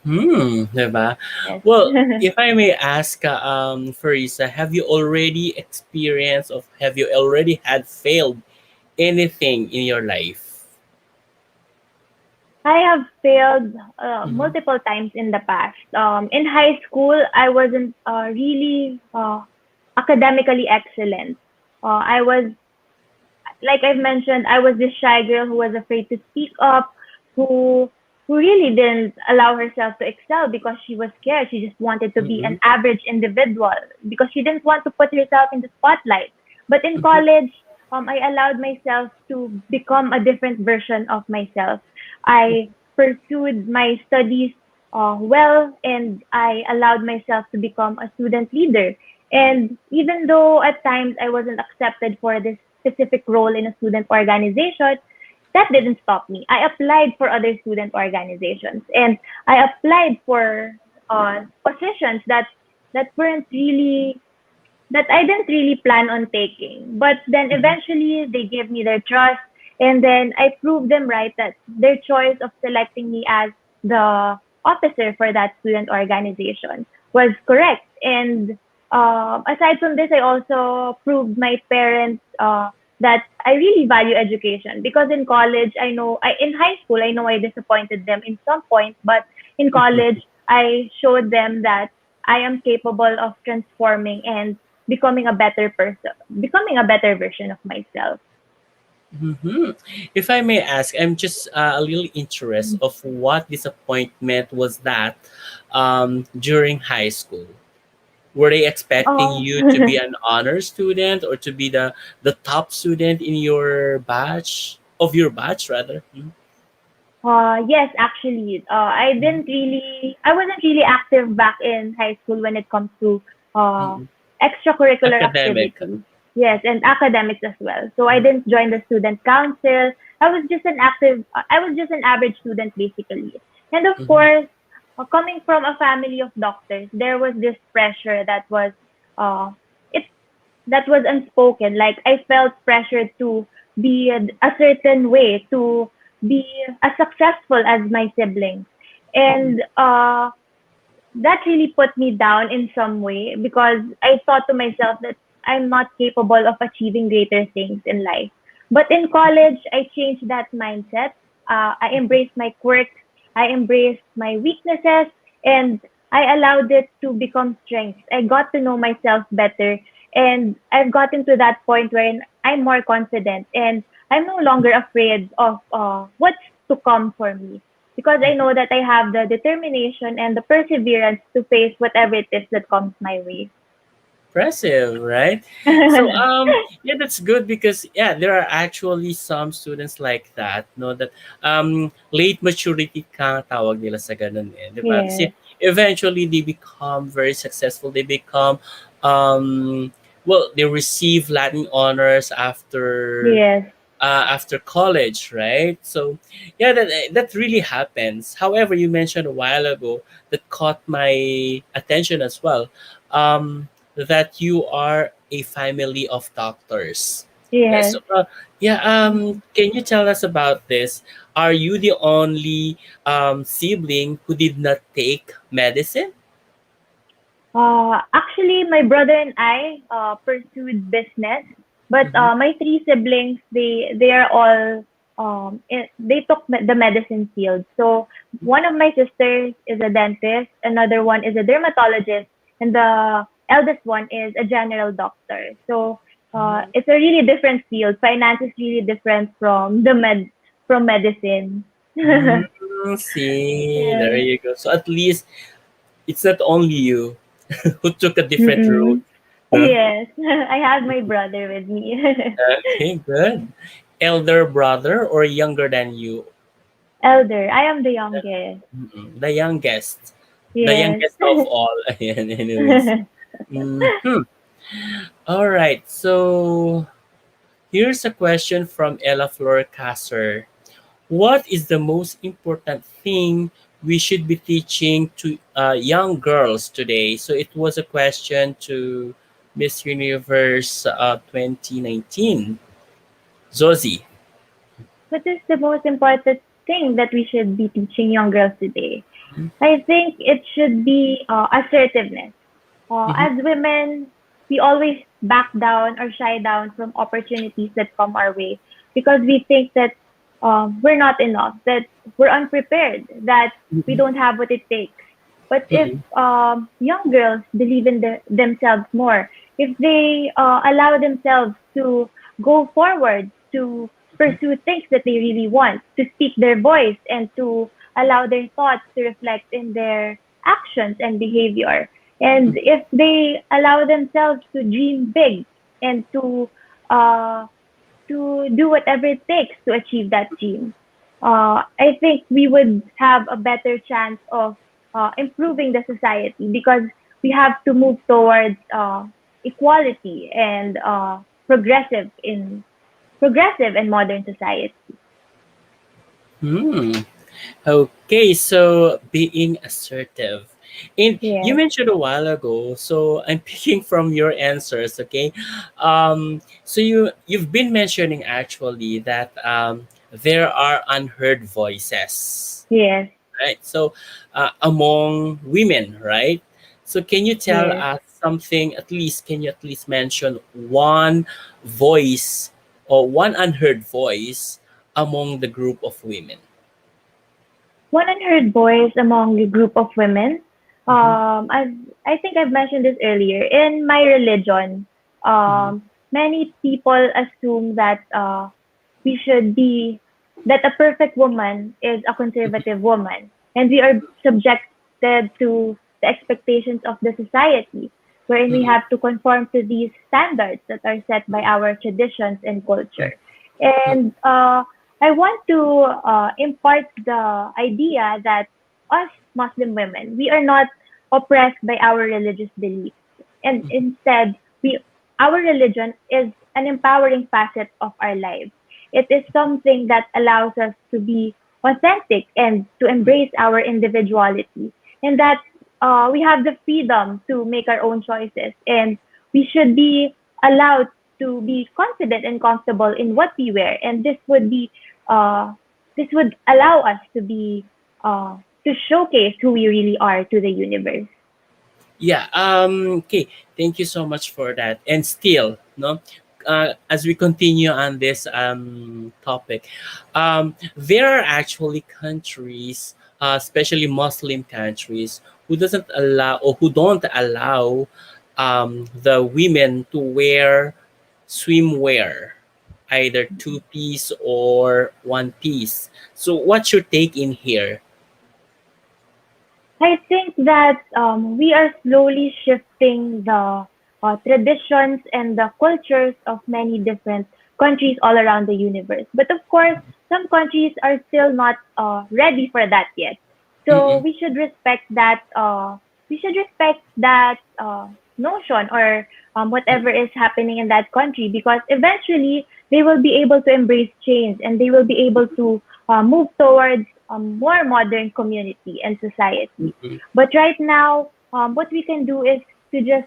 diba? Yes. Well, if I may ask, Farisa, have you already experienced or have you already had failed anything in your life? I have failed Mm-hmm. multiple times in the past. In high school, I wasn't really academically excellent. I was, like I've mentioned, I was this shy girl who was afraid to speak up, who who really didn't allow herself to excel because she was scared. She just wanted to be Mm-hmm. an average individual because she didn't want to put herself in the spotlight. But in Mm-hmm. college, I allowed myself to become a different version of myself. I pursued my studies well, and I allowed myself to become a student leader. And even though at times I wasn't accepted for this specific role in a student organization, that didn't stop me. I applied for other student organizations, and I applied for positions that weren't really that I didn't really plan on taking. But then Mm-hmm. eventually they gave me their trust, and then I proved them right that their choice of selecting me as the officer for that student organization was correct. And aside from this, I also proved my parents that I really value education, because in college, in high school, I know I disappointed them in some point, but in college, I showed them that I am capable of transforming and becoming a better person, becoming a better version of myself. Mm-hmm. If I may ask, I'm just a little interested of what disappointment was that during high school. Were they expecting Oh, you to be an honor student or to be the top student in your batch of your batch rather? yes, actually, I wasn't really active back in high school when it comes to uh, Mm-mm. extracurricular Academic. activities. Yes, and academics as well. So I Mm-hmm. didn't join the student council. I was just an average student basically. And of Mm-hmm. course, coming from a family of doctors, there was this pressure uh, it that was unspoken. Like I felt pressured to be a certain way, to be as successful as my siblings. And that really put me down in some way because I thought to myself that I'm not capable of achieving greater things in life. But in college, I changed that mindset. I embraced my quirks, I embraced my weaknesses, and I allowed it to become strengths. I got to know myself better, and I've gotten to that point where I'm more confident and I'm no longer afraid of what's to come for me because I know that I have the determination and the perseverance to face whatever it is that comes my way. Impressive, right? So yeah, that's good because yeah, there are actually some students like that, no, that late maturity ka tawag nila sa ganun eh, 'di ba? Kasi Yes, eventually they become very successful. They become well, they receive Latin honors yes, after college, right? So, yeah, that really happens. However, you mentioned a while ago that caught my attention as well, that you are a family of doctors. Yeah, yes. so, yeah, can you tell us about this? Are you the only sibling who did not take medicine? Actually, my brother and I pursued business, but Mm-hmm. my three siblings they are all they took the medicine field. So one of my sisters is a dentist, another one is a dermatologist, and the eldest one is a general doctor. So it's a really different field. Finance is really different from from medicine. See, there Yeah. you go. So at least it's not only you who took a different route. Mm-mm. No? Yes, I have my brother with me. Okay, good. Elder brother or younger than you? Elder, I am the youngest. Mm-mm. The youngest. The Yes. youngest of all. Ayan, anyways. Mhm. All right. So here's a question from Ella Flor Casser. What is the most important thing we should be teaching to young girls today? So it was a question to Miss Universe 2019. Zozi. What is the most important thing that we should be teaching young girls today? I think it should be assertiveness. Mhm. As women, we always back down or shy down from opportunities that come our way because we think that we're not enough, that we're unprepared, that we Mhm. don't have what it takes. But if Mhm. young girls believe in themselves more, if they allow themselves to go forward, to pursue things that they really want, to speak their voice, and to allow their thoughts to reflect in their actions and behavior, and if they allow themselves to dream big and uh, to do whatever it takes to achieve that dream, I think we would have a better chance of improving the society because we have to move towards equality and progressive and modern society. Hmm. Okay, so being assertive. And you Yes, mentioned a while ago, so I'm picking from your answers, okay? So you've been mentioning actually that there are unheard voices, yes, right? So among women, right? So can you tell yes. us something, at least can you at least mention one voice or one unheard voice among the group of women? One unheard voice among a group of women. Mhm. As I think I've mentioned this earlier, in my religion, Mhm. many people assume that we should be that a perfect woman is a conservative woman, and we are subjected to the expectations of the society, wherein we Mhm. have to conform to these standards that are set by our traditions and culture. Mhm. And I want to impart the idea that us Muslim women, we are not oppressed by our religious beliefs. And instead, our religion is an empowering facet of our lives. It is something that allows us to be authentic and to embrace our individuality. And that we have the freedom to make our own choices. And we should be allowed to be confident and comfortable in what we wear. And this would be uh, this would allow us to be to showcase who we really are to the universe. Yeah. Okay. Thank you so much for that. And still, no, as we continue on this topic, there are actually countries, especially Muslim countries, who doesn't allow or who don't allow the women to wear swimwear, either two piece or one piece. So, what's your take in here? I think that we are slowly shifting the traditions and the cultures of many different countries all around the universe. But of course, some countries are still not ready for that yet. So Mm-mm, we should respect that. We should respect that notion or whatever is happening in that country, because eventually they will be able to embrace change and they will be able to move towards a more modern community and society. mm-mm, But right now, what we can do is to just,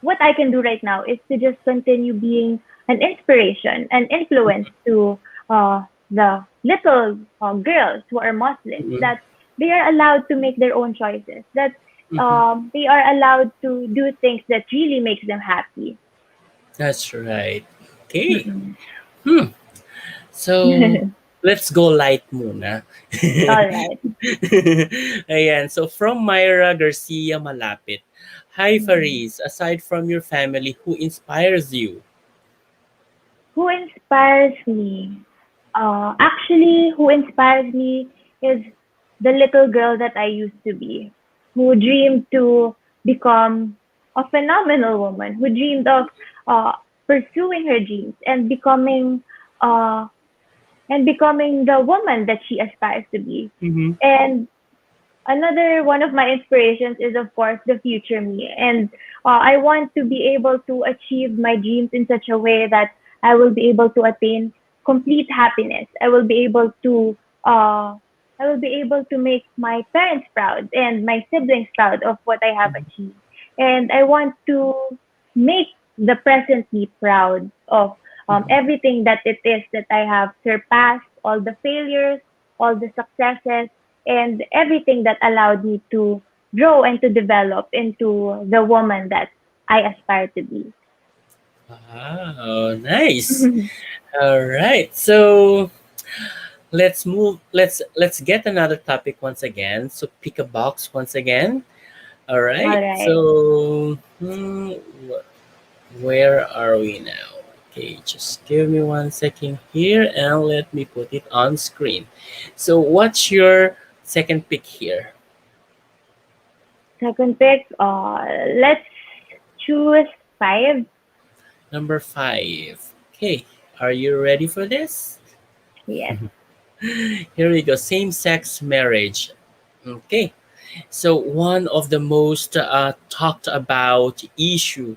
what I can do right now is to just continue being an inspiration, an influence to the little girls who are Muslims, mm-mm, that they are allowed to make their own choices, that mm-mm. they are allowed to do things that really makes them happy. That's right. Okay. Mm-mm. Hmm. So, let's go light muna. All right. Ayan. So, from Myra Garcia Malapit. Hi, Mm. Fariz. Aside from your family, who inspires you? Who inspires me? Actually, who inspires me is the little girl that I used to be, who dreamed to become a phenomenal woman, who dreamed of uh, pursuing her dreams uh, and becoming the woman that she aspires to be. Mm-hmm. And another one of my inspirations is, of course, the future me. And I want to be able to achieve my dreams in such a way that I will be able to attain complete happiness. Uh, I will be able to make my parents proud and my siblings proud of what I have achieved. And I want to make the present me proud of everything that it is that I have surpassed, all the failures, all the successes, and everything that allowed me to grow and to develop into the woman that I aspire to be. Wow, nice. All right. So, let's get another topic once again. So, pick a box once again. All All right. right. So, where are we now? Okay, just give me 1 second here and let me put it on screen. So, what's your second pick here? Second pick, let's choose five. Number five. Okay, are you ready for this? Yes. Here we go. Same sex marriage. Okay, so one of the most talked about issue,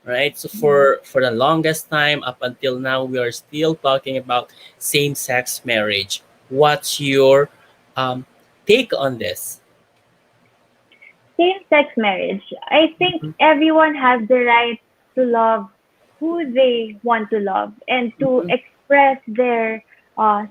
right? So Mm. for the longest time up until now, we are still talking about same sex marriage. What's your um, take on this? Same-sex marriage. I think Mhm, everyone has the right to love who they want to love and to mhm, express their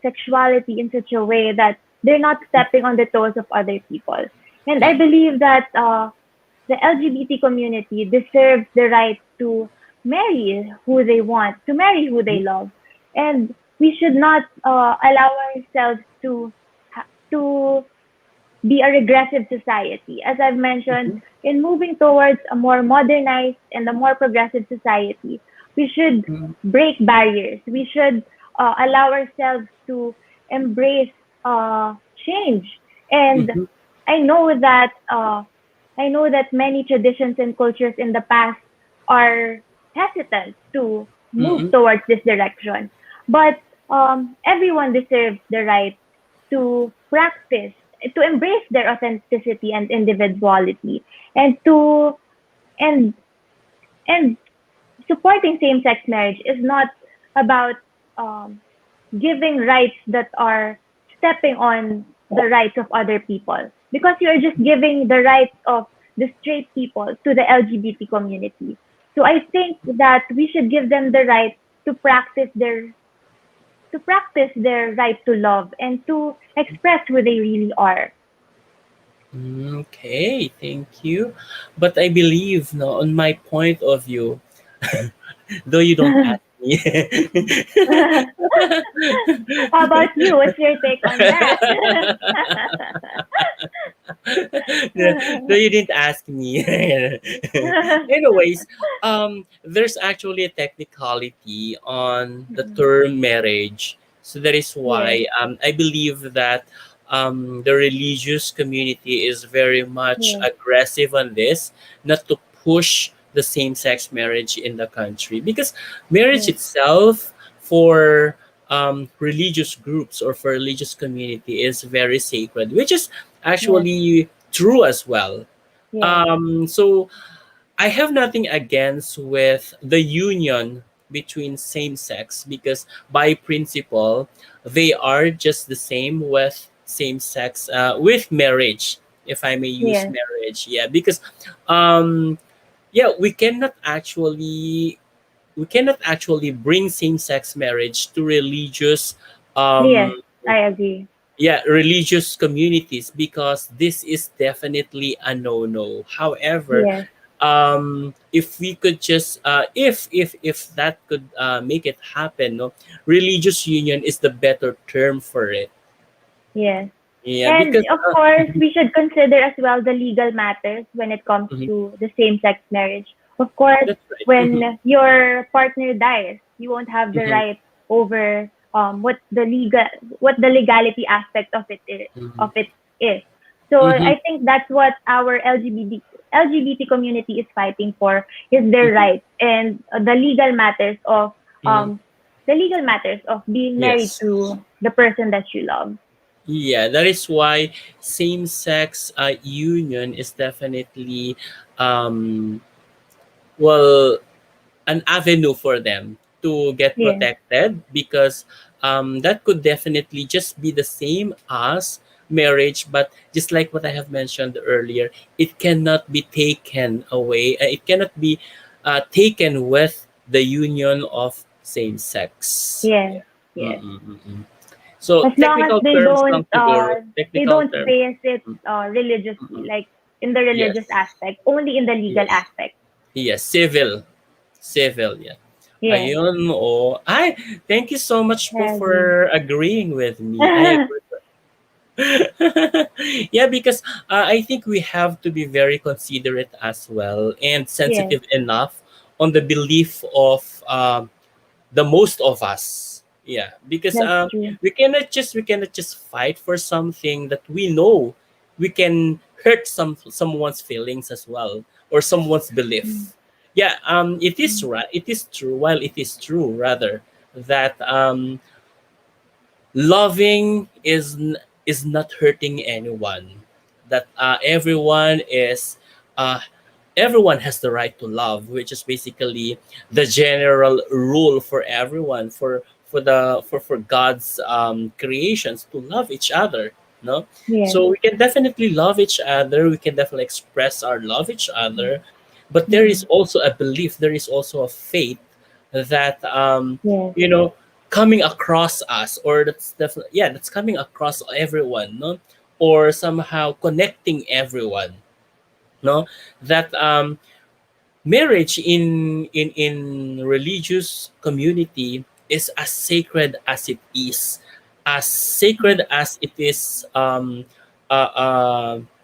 sexuality in such a way that they're not stepping on the toes of other people. And I yeah. believe that the LGBT community deserves the right to marry who they want, to marry who they Mhm, love. And we should not allow ourselves to be a regressive society. As I've mentioned, mhm, in moving towards a more modernized and a more progressive society, we should mhm, break barriers. We should allow ourselves to embrace change. And mhm, I know that I know that many traditions and cultures in the past are hesitant to move mhm, towards this direction, but everyone deserves the right to practice, to embrace their authenticity and individuality, and to and and supporting same-sex marriage is not about um, giving rights that are stepping on the rights of other people, because you are just giving the rights of the straight people to the LGBT community. So I think that we should give them the right to practice to practice their right to love and to express who they really are. Okay, thank you. But I believe, no, on my point of view, though you don't ask me. How about you? What's your take on that? No, no, you didn't ask me. Anyways, there's actually a technicality on the term marriage. So that is Yes, why I believe that the religious community is very much yes, aggressive on this, not to push the same-sex marriage in the country, because marriage yes, itself for religious groups or for religious community is very sacred, which is yes, actually true as well. yes, So I have nothing against with the union between same sex, because by principle they are just the same with same sex with marriage, if I may use yes, marriage. Yeah, because um yeah, we cannot actually bring same sex marriage to religious yes. um I agree. religious communities, because this is definitely a no-no. However, Yes, if we could just if that could make it happen, no, religious union is the better term for it. yes. Yeah, And because of course, we should consider as well the legal matters when it comes mhm, to the same-sex marriage. Of course, that's right. when your partner dies, you won't have the Mhm, right over what the legality aspect of mhm, of it is. So mhm, I think that's what our LGBT community is fighting for, is their mhm, rights and mhm. the legal matters of being married Yes. to the person that you love. Yeah, that is why same-sex union is definitely um, well, an avenue for them to get Yes. protected, because that could definitely just be the same as marriage, but just like what I have mentioned earlier, it cannot be taken away. It cannot be taken with the union of same sex. Yes, Yeah. yes. Mm-mm-mm. So As long as technical terms lang siguro. they Technical don't terms. face it religiously, Mm-mm. like in the religious Yes. aspect, only in the legal Yes. aspect. Yes. Civil. Civil. Yeah. Yes, Ayun, oo. Ay, thank you so much po I agree. for agreeing with me. I agree. Yeah, because I think we have to be very considerate as well and Yes, sensitive enough on the belief of the most of us. Yeah, because that's true. we cannot just fight for something that we know we can hurt someone's feelings as well, or someone's Mm, belief. Yeah, it is mm, right. It is true. While it is true, rather, that loving is not hurting anyone. That uh, everyone has the right to love, which is basically the general rule for everyone, for God's creations to love each other. No, yes, so we can definitely love each other. We can definitely express our love each mm, other, but there is mm, also a belief. There is also a faith that yes, you know coming across us, or that's definitely, yeah, that's coming across everyone, no, or somehow connecting everyone, no, that marriage in religious community is as sacred as it is, as mm, sacred as it is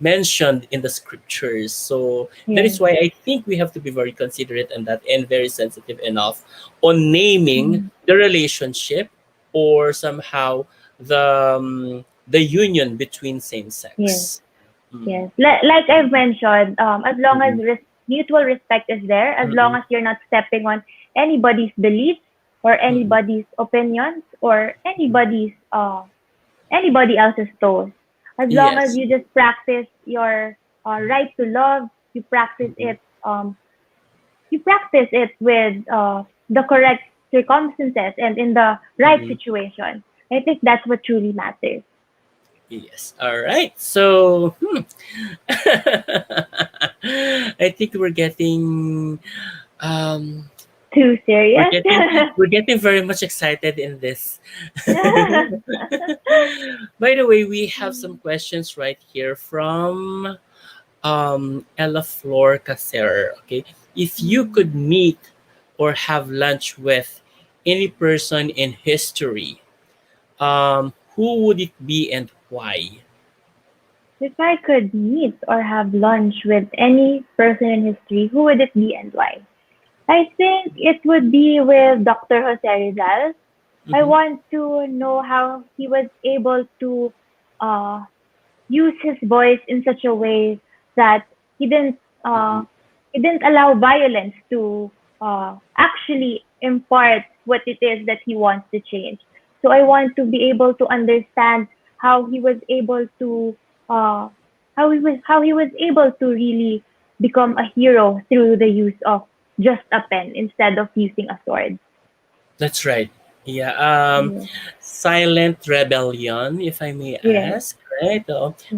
mentioned in the scriptures. So that is yes, why I think we have to be very considerate in that, and very sensitive enough on naming mm, the relationship, or somehow the union between same yes. sex. Mm. Yes, like I've mentioned, as long as Mhm. mutual respect is there, as long Mhm. as you're not stepping on anybody's beliefs or Mhm. anybody's opinions or anybody else's toes, as long as Yes. you just practice your right to love, Mhm. you practice it with the correct circumstances and in the right Mhm. situation. I think that's what truly matters. Yes. All right. So, I think we're getting um Too We're serious? getting we're getting very much excited in this. By the way, we have some questions right here from Ella Flor Cacer. Okay, if you could meet or have lunch with any person in history, who would it be and why? If I could meet or have lunch with any person in history, who would it be and why? I think it would be with Dr. Jose Rizal. I Mm-hmm. want to know how he was able to uh, use his voice in such a way that he didn't uh, he didn't allow violence to actually impart what it is that he wants to change. So I want to be able to understand how he was able to uh, how he was able to really become a hero through the use of just a pen instead of using a sword. That's right. Yeah. Yeah. Silent rebellion, if I may Yes. ask, right?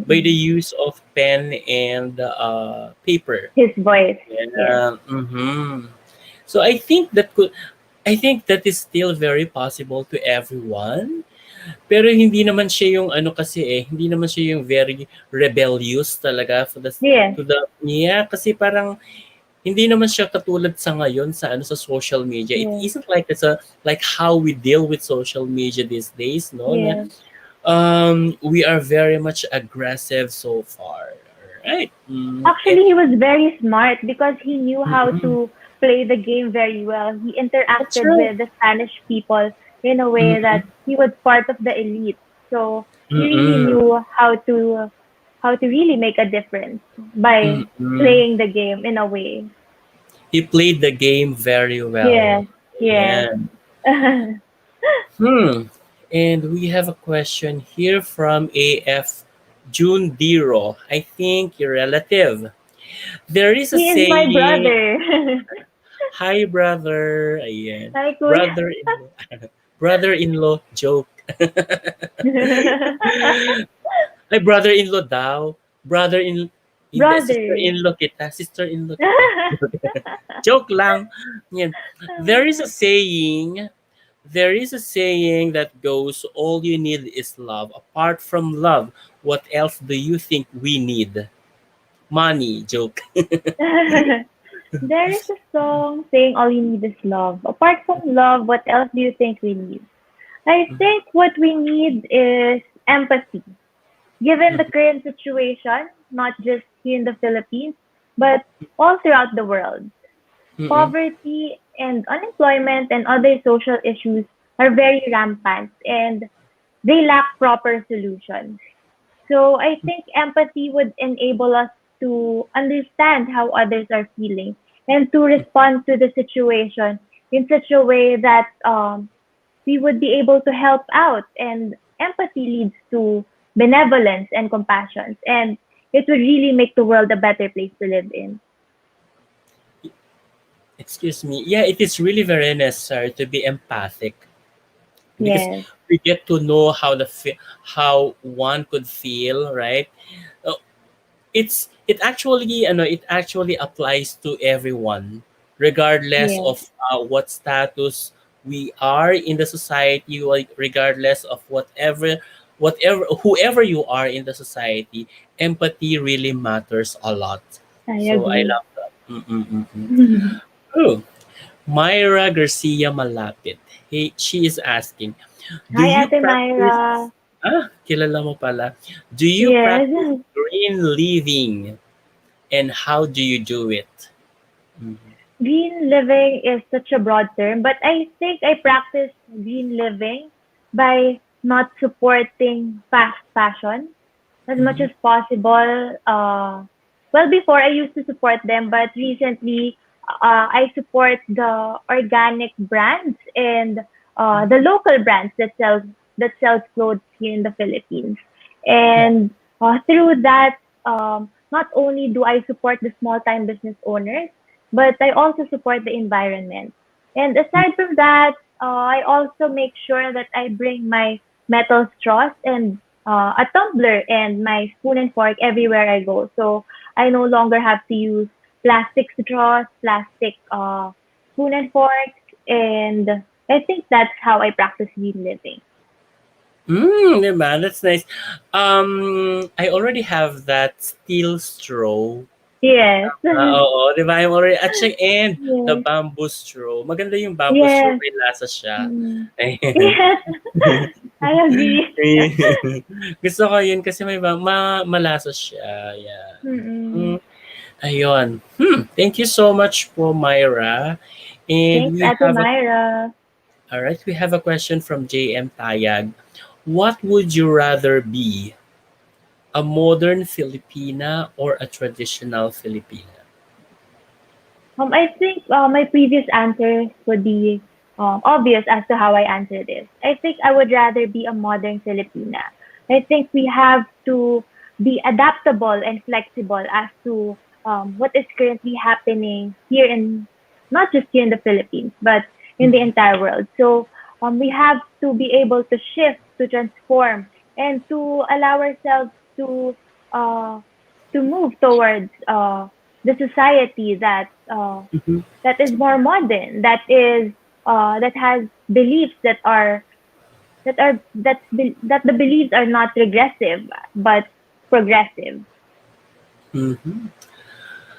By the Mm-mm. use of pen and paper. His voice. Yes. Yeah. Mm-hmm. So I think that is still very possible to everyone. Pero hindi naman siya yung ano kasi hindi naman siya yung very rebellious talaga for the Yes. to the yeah, kasi parang hindi naman siya katulad sa ngayon sa ano sa social media. It Yes. isn't like it's a like how we deal with social media these days, no? Na Yes. we are very much aggressive so far. Right? Actually, he was very smart because he knew how Mm-mm. to play the game very well. He That's interacted right. with the Spanish people in a way Mm-mm. that he was part of the elite. So he really Mm-mm. knew how to really make a difference by Mm-mm. playing the game in a way. He played the game very well. Yes, yes. Yeah. Hmm. And we have a question here from AF June Diro. I think your relative. There is a He is my saying, brother. hi brother, ayan. Hi, kuya. Brother-in-law. Brother-in-law joke. Ay, brother-in-law daw. Brother-in hindi, Brother. sister-in-law kita. Sister-in-law kita. Joke lang. Yan. There is a saying, there is a saying that goes, all you need is love. Apart from love, what else do you think we need? Money. Joke. There is a song saying all you need is love. Apart from love, what else do you think we need? I think what we need is empathy. Given the current situation, not just here in the Philippines, but all throughout the world, Mm-mm. poverty and unemployment and other social issues are very rampant and they lack proper solutions. So I think empathy would enable us to understand how others are feeling and to respond to the situation in such a way that we would be able to help out. And empathy leads to benevolence and compassion. And it would really make the world a better place to live in. Excuse me. Yeah, it is really very necessary to be empathic because Yes, we get to know how one could feel, right? Uh, it actually it actually applies to everyone regardless yes, of what status we are in the society, like regardless of whatever whoever you are in the society. Empathy really matters a lot. I So I agree. love that. Oh, Myra Garcia Malapit. Hey, she is asking, do Hi, you Ate practice Myra. kilala mo pala. Do you practice Yes. green living and how do you do it? Mhm. Green living is such a broad term, but I think I practice green living by not supporting fast fashion as much Mhm. as possible. Well, before I used to support them, but recently I support the organic brands and the local brands that sells clothes here in the Philippines. Yeah. And through that, not only do I support the small time business owners, but I also support the environment. And aside from that, I also make sure that I bring my metal straws and a tumbler and my spoon and fork everywhere I go. So I no longer have to use plastic straws, plastic spoon and fork, and I think that's how I practice green living. Diba? That's nice. I already have that steel straw. Yes. Oo, 'di ba? I'm already at siya and the Yes. bamboo straw. Maganda yung bamboo straw, Yes. may lasa siya. Mm. Ayan. Yes. I agree. Gusto ko yun kasi may malasa siya. Yeah. Mm-mm. Mm, ayun. Thank you so much po, Myra. And Thanks, we Ate have a Myra. all right, we have a question from JM Tayag. What would you rather be? A modern Filipina or a traditional Filipina? I think my previous answers would be obvious as to how I answer this. I think I would rather be a modern Filipina. I think we have to be adaptable and flexible as to what is currently happening here in not just here in the Philippines, but in the entire world. So we have to be able to shift, to transform, and to allow ourselves uh, to move towards the society Mhm. that is more modern, that has beliefs that the beliefs are not regressive but progressive. Mhm.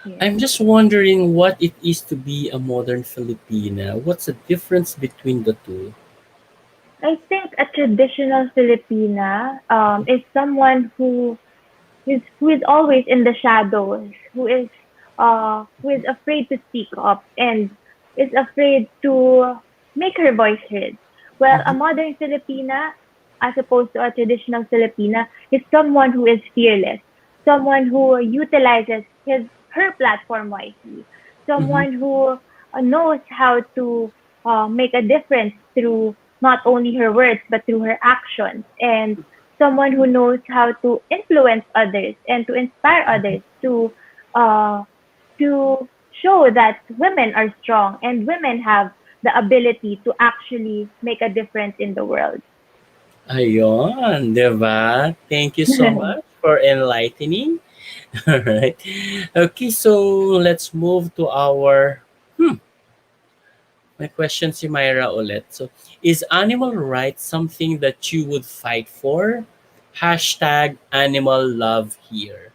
Yes. I'm just wondering what it is to be a modern Filipina. What's the difference between the two? I think a traditional Filipina is someone who is always in the shadows, who is afraid to speak up and is afraid to make her voice heard. Well, a Mhm. modern Filipina, as opposed to a traditional Filipina, is someone who is fearless, someone who utilizes his her platform wisely, Mhm. someone who knows how to make a difference through not only her words but through her actions, and someone who knows how to influence others and to inspire others uh, to show that women are strong and women have the ability to actually make a difference in the world. Ayun, 'di ba? Thank you so much for enlightening. All right. Okay, so let's move to our my question si Myra ulit. So, is animal rights something that you would fight for? Hashtag animal love here.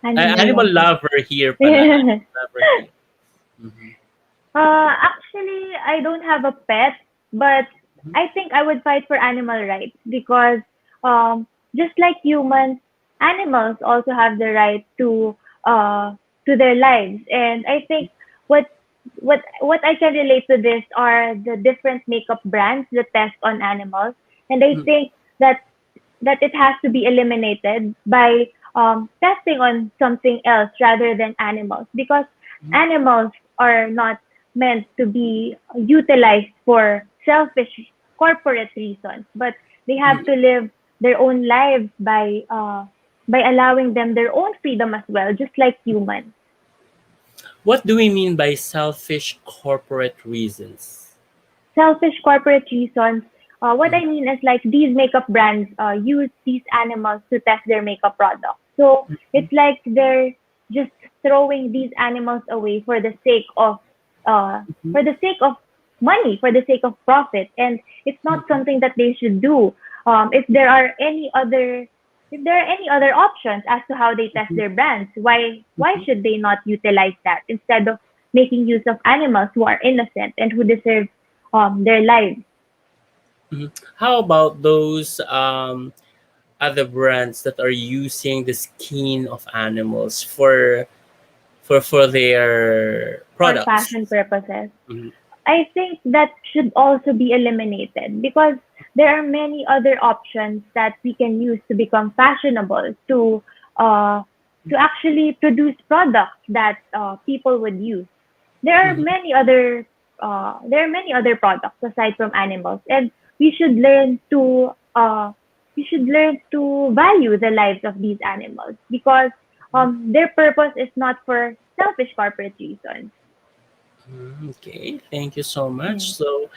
Animal Animal lovers. lover here pala. Animal lover here. Mhm. Actually, I don't have a pet, but I think I would fight for animal rights because just like humans, animals also have the right uh, to their lives. And I think what what I can relate to this are the different makeup brands that test on animals, and I Mhm. think that it has to be eliminated by testing on something else rather than animals because animals are not meant to be utilized for selfish corporate reasons, but they have Mhm. to live their own lives by allowing them their own freedom as well, just like humans. What do we mean by selfish corporate reasons? Selfish corporate reasons. What Mhm. I mean is like these makeup brands use these animals to test their makeup products. So it's like they're just throwing these animals away uh, Mhm. for the sake of money, for the sake of profit, and it's not Mhm. something that they should do. If there are any other if there are any other options as to how they test Mhm. their brands, why Mhm. should they not utilize that instead of making use of animals who are innocent and who deserve their lives? Mhm. How about those other brands that are using the skin of animals for their For products? fashion purposes. Mhm. I think that should also be eliminated because there are many other options that we can use to become fashionable uh, to actually produce products that people would use. There are Mhm. many other products aside from animals, and we should learn to value the lives of these animals because their purpose is not for selfish corporate reasons. Okay, thank you so much. Mm. So,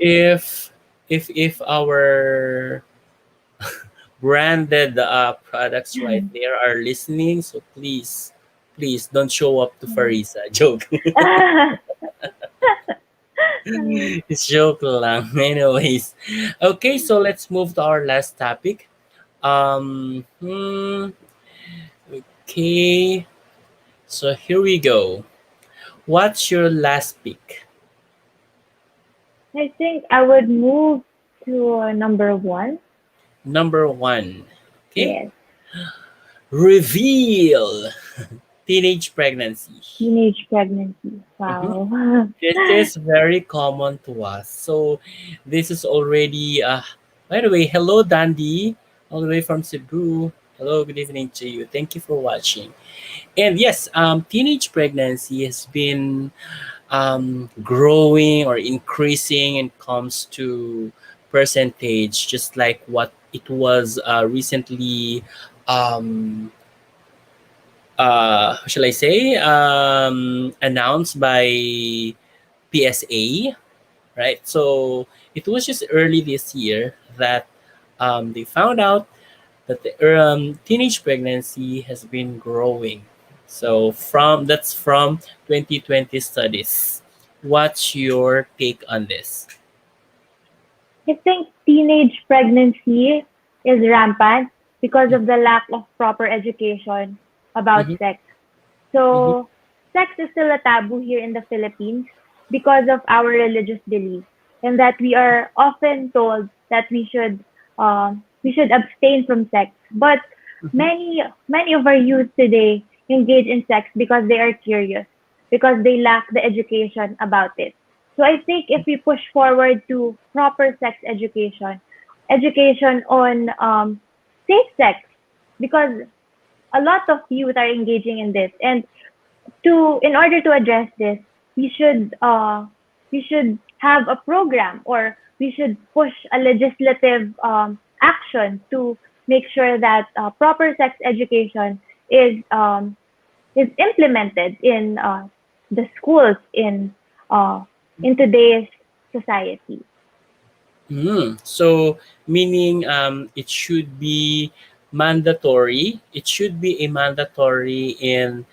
if if our branded products right there are listening, so please don't show up to Fariza. Joke. Um, It's joke lang. Anyways. Okay, so let's move to our last topic. Um, hmm, okay. So here we go. What's your last pick? I think I would move to number one. Number one. Okay. Yes, Reveal. Teenage pregnancy. teenage pregnancy. Mhm. Wow. This is very common to us. So this is already by the way, hello Dandy, all the way from Cebu. Hello, good evening to you. Thank you for watching. And yes, teenage pregnancy has been growing or increasing and comes to percentage, just like what it was recently um, how shall I say, announced by PSA, right? So it was just early this year that they found out that the teenage pregnancy has been growing. So from 2020 studies. What's your take on this? I think teenage pregnancy is rampant because of the lack of proper education about Mm-hmm, sex. mm-hmm, So, sex is still a taboo here in the Philippines because of our religious beliefs, and that we are often told that we should abstain from sex. But mm-hmm, many of our youth today engage in sex because they are curious, because they lack the education about it. So I think if we push forward to proper sex education, education on safe sex, because a lot of youth are engaging in this, and to in order to address this, we should have a program, or we should push a legislative action to make sure that proper sex education is implemented in the schools uh, in today's society. So, meaning it should be mandatory. It should be a mandatory in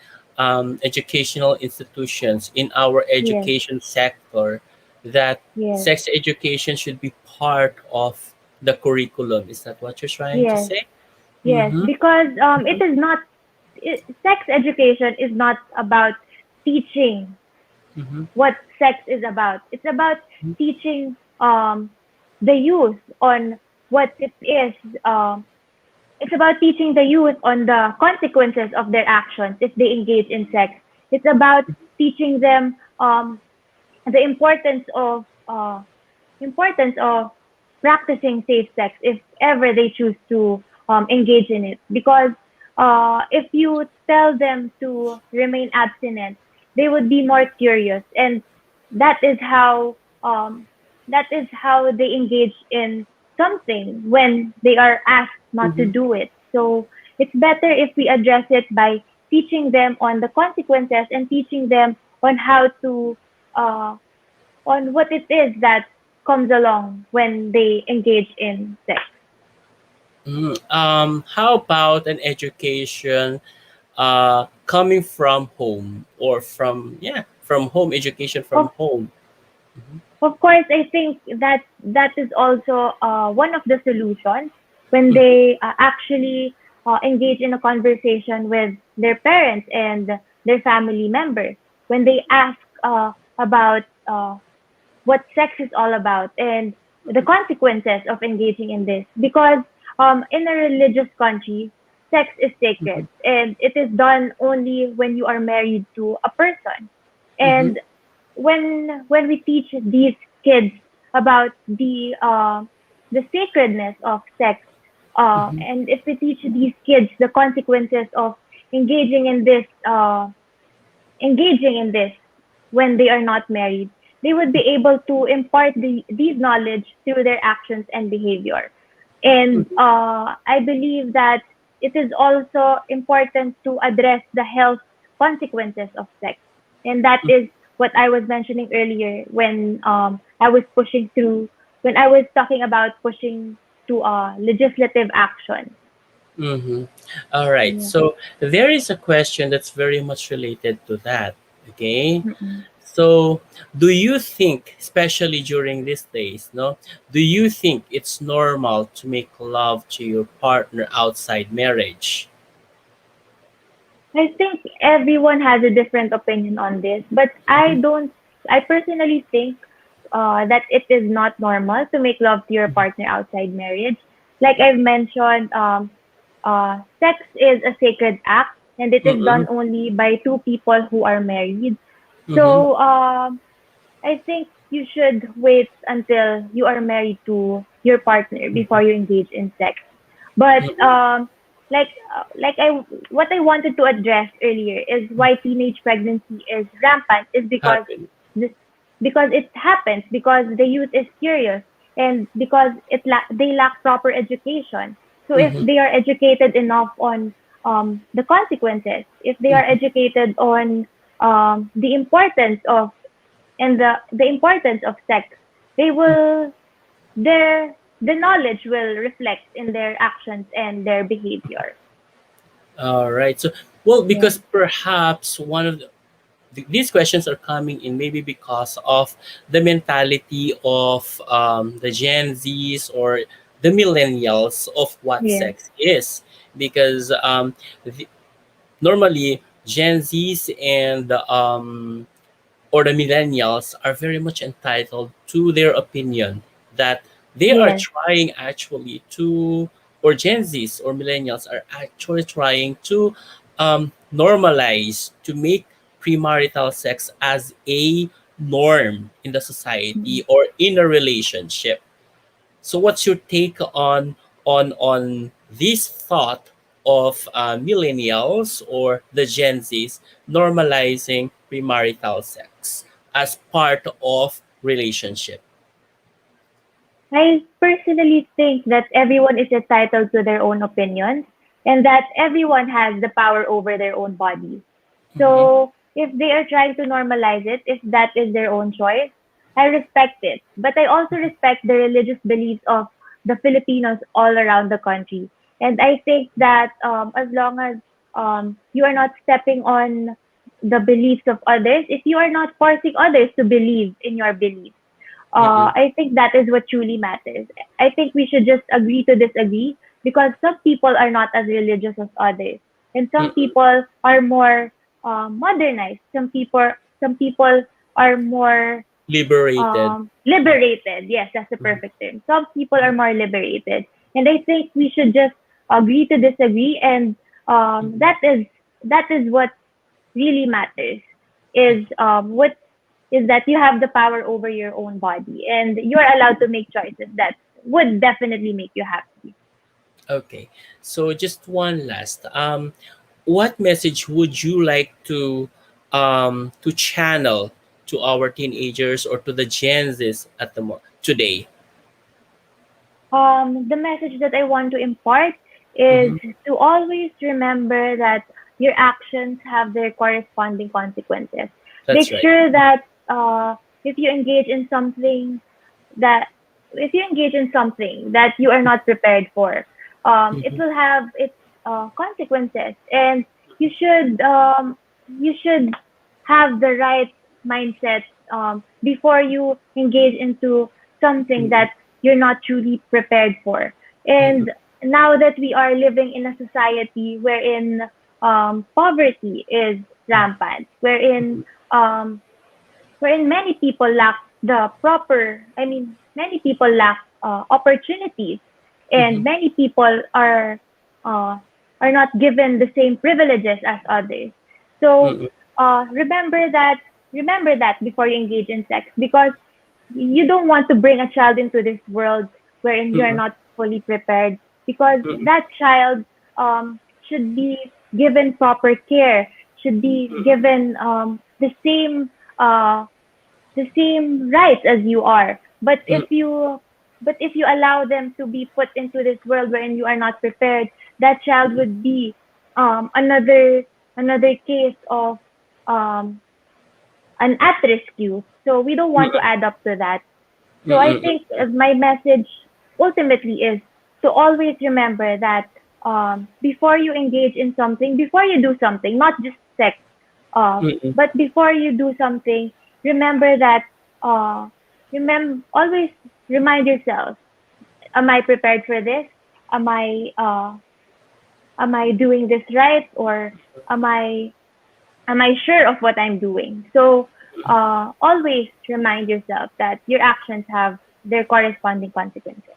educational institutions in our Yes, education sector that yes, sex education should be part of the curriculum. Is that what you're trying to yes, say? yes. Mm-hmm. Because sex education is not about teaching Mm-hmm. what sex is about. It's about teaching the youth on what it is. It's about teaching the youth on the consequences of their actions if they engage in sex. It's about teaching them the importance of practicing safe sex if ever they choose to engage in it. Because if you tell them to remain abstinent, they would be more curious, and that is how um, that is how they engage in something when they are asked not to Mm-hmm. do it. So it's better if we address it by teaching them on the consequences, and teaching them on how to uh, on what it is that comes along when they engage in sex. How about an education coming from home or from from home education from Of home? Mm-hmm. of course, I think that is also one of the solutions when Mm-hmm. they actually engage in a conversation with their parents and their family members. When they ask about what sex is all about and the consequences of engaging in this. Because in a religious country, sex is Mm-hmm. sacred, and it is done only when you are married to a person. Mm-hmm. And when we teach these kids about the sacredness of sex, Mm-hmm. and if we teach these kids the consequences of engaging in this engaging in this when they are not married, they would be able to impart these knowledge through their actions and behavior. And I believe that it is also important to address the health consequences of sex. And that is what I was mentioning earlier when when I was talking about pushing to legislative action. Mm-hmm. All right. Yeah. So there is a question that's very much related to that. Okay. Mm-mm. So, do you think, especially during these days, no, do you think it's normal to make love to your partner outside marriage? I think everyone has a different opinion on this, but Mhm, I personally think that it is not normal to make love to your partner outside marriage. Like I've mentioned, sex is a sacred act and it is mhm, done only by two people who are married. mhm, So, I think you should wait until you are married to your partner before you engage in sex. But mhm. like I what I wanted to address earlier is why teenage pregnancy is rampant is Happen. this because it happens because the youth is curious and because they lack proper education. So if Mhm, they are educated enough on the consequences, if they are mhm. educated on the importance of and the importance of sex, they will their the knowledge will reflect in their actions and their behavior. All right. So, well, Yeah. because perhaps one of these questions are coming in maybe because of the mentality of the Gen Zs or the millennials of what Yes. sex is. Because normally Gen Zs and or the millennials are very much entitled to their opinion that they are Yes. trying actually to, or Gen Zs or millennials are actually trying to normalize, to make premarital sex as a norm in the Mm. society or in a relationship. So, what's your take on this thought of millennials or the Gen Zs normalizing premarital sex as part of relationship? I personally think that everyone is entitled to their own opinions and that everyone has the power over their own body. Mm-hmm, So if they are trying to normalize it, if that is their own choice, I respect it. But I also respect the religious beliefs of the Filipinos all around the country. And I think that as long as you are not stepping on the beliefs of others, if you are not forcing others to believe in your beliefs, mm-hmm, I think that is what truly matters. I think we should just agree to disagree because some people are not as religious as others, and some mm-hmm. people are more modernized. Some people are more Liberated. liberated. Yes, that's the Mhm, perfect term. Some people are more liberated, and I think we should just agree to disagree, and mhm, that is what really matters. What is that you have the power over your own body, and you are allowed to make choices that would definitely make you happy. okay, so just one last. What message would you like to channel to our teenagers or to the Gen Zs at today? The message that I want to impart is Mm-hmm. to always remember that your actions have their corresponding consequences. Make That's right. sure that if you engage in something that if you engage in something that you are not prepared for, it Mm-hmm. will have its consequences, and you should you should have the right mindset before you engage into something Mm-hmm. that you're not truly prepared for. Mm-hmm. And now that we are living in a society wherein poverty is rampant, um, wherein many people lack many people lack opportunities, Mm-hmm. and many people uh, are not given the same privileges as others. So Mm-hmm. uh, remember that remember that before you engage in sex, because you don't want to bring a child into this world wherein you are Mm-hmm. not fully prepared, because that child should be given proper care, should be given uh, the same rights as you are. But if you allow them to be put into this world wherein you are not prepared, that child would be another case of um, an at-risk youth. So we don't want to add up to that. So I Mm-hmm. think my message ultimately is to always remember that before you engage in something, before you do something, not just sex, Mm-hmm. but before you do something, remember that always remind yourself, am I prepared for this? Am I uh, am I doing this right, or am I am I sure of what I'm doing? So always remind yourself that your actions have their corresponding consequences.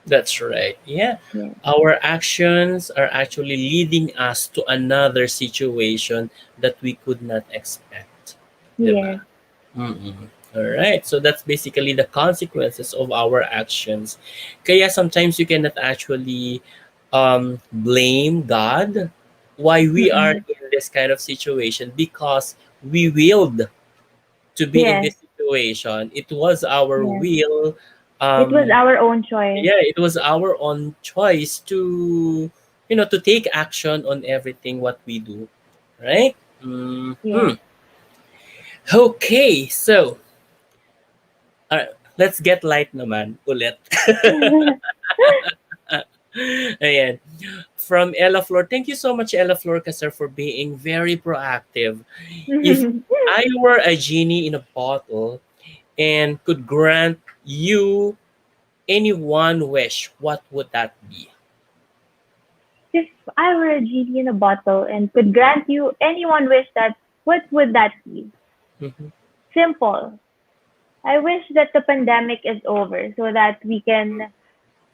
That's right. Yeah. Yes. Our actions are actually leading us to another situation that we could not expect. Yes. Diba? Mm-mm. All right. So that's basically the consequences of our actions. Kaya sometimes you cannot actually blame God why we are Mm-mm. in this kind of situation because we willed to be in Yes. this situation. It was our Yes. will. It was Um, our own choice. yeah, it was our own choice to, to take action on everything what we do, right? Yes. Okay, so let's get light naman ulit. Ayan. From Ella Flor, thank you so much, Ella Flor Casar, for being very proactive. If I were a genie in a bottle and could grant you any one wish, what would that be? If I were a genie in a bottle and could grant you any one wish, that what would that be? Mhm, Simple. I wish that the pandemic is over so that we can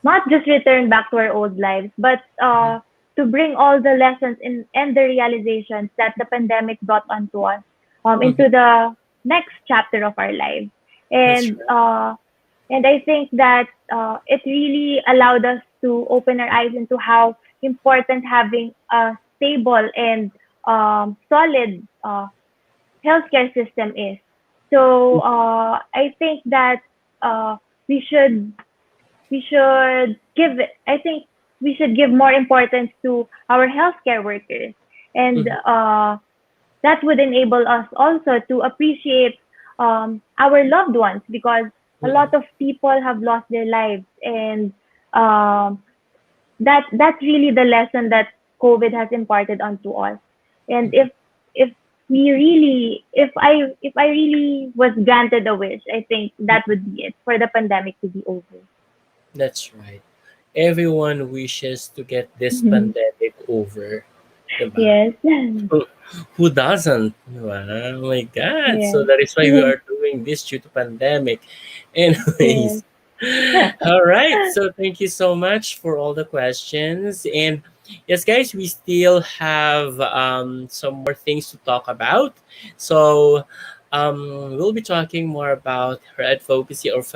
not just return back to our old lives, but to bring all the lessons and the realizations that the pandemic brought onto us mhm. into the next chapter of our lives. That's And right. uh, and I think that it really allowed us to open our eyes into how important having a stable and solid healthcare system is. So I think that uh, we should I think we should give more importance to our healthcare workers, and Mhm, that would enable us also to appreciate our loved ones, because a mhm. lot of people have lost their lives, and um, that's really the lesson that COVID has imparted onto us. And if if I really was granted a wish, I think that would be it, for the pandemic to be over. That's right. Everyone wishes to get this Mhm. pandemic over, diba? Yes. Who doesn't? Diba? Oh my God. So Yes. that is why we are doing this due to pandemic. Yes. Anyways. All right. So thank you so much for all the questions. And yes, guys, we still have some more things to talk about. So we'll be talking more about her advocacy or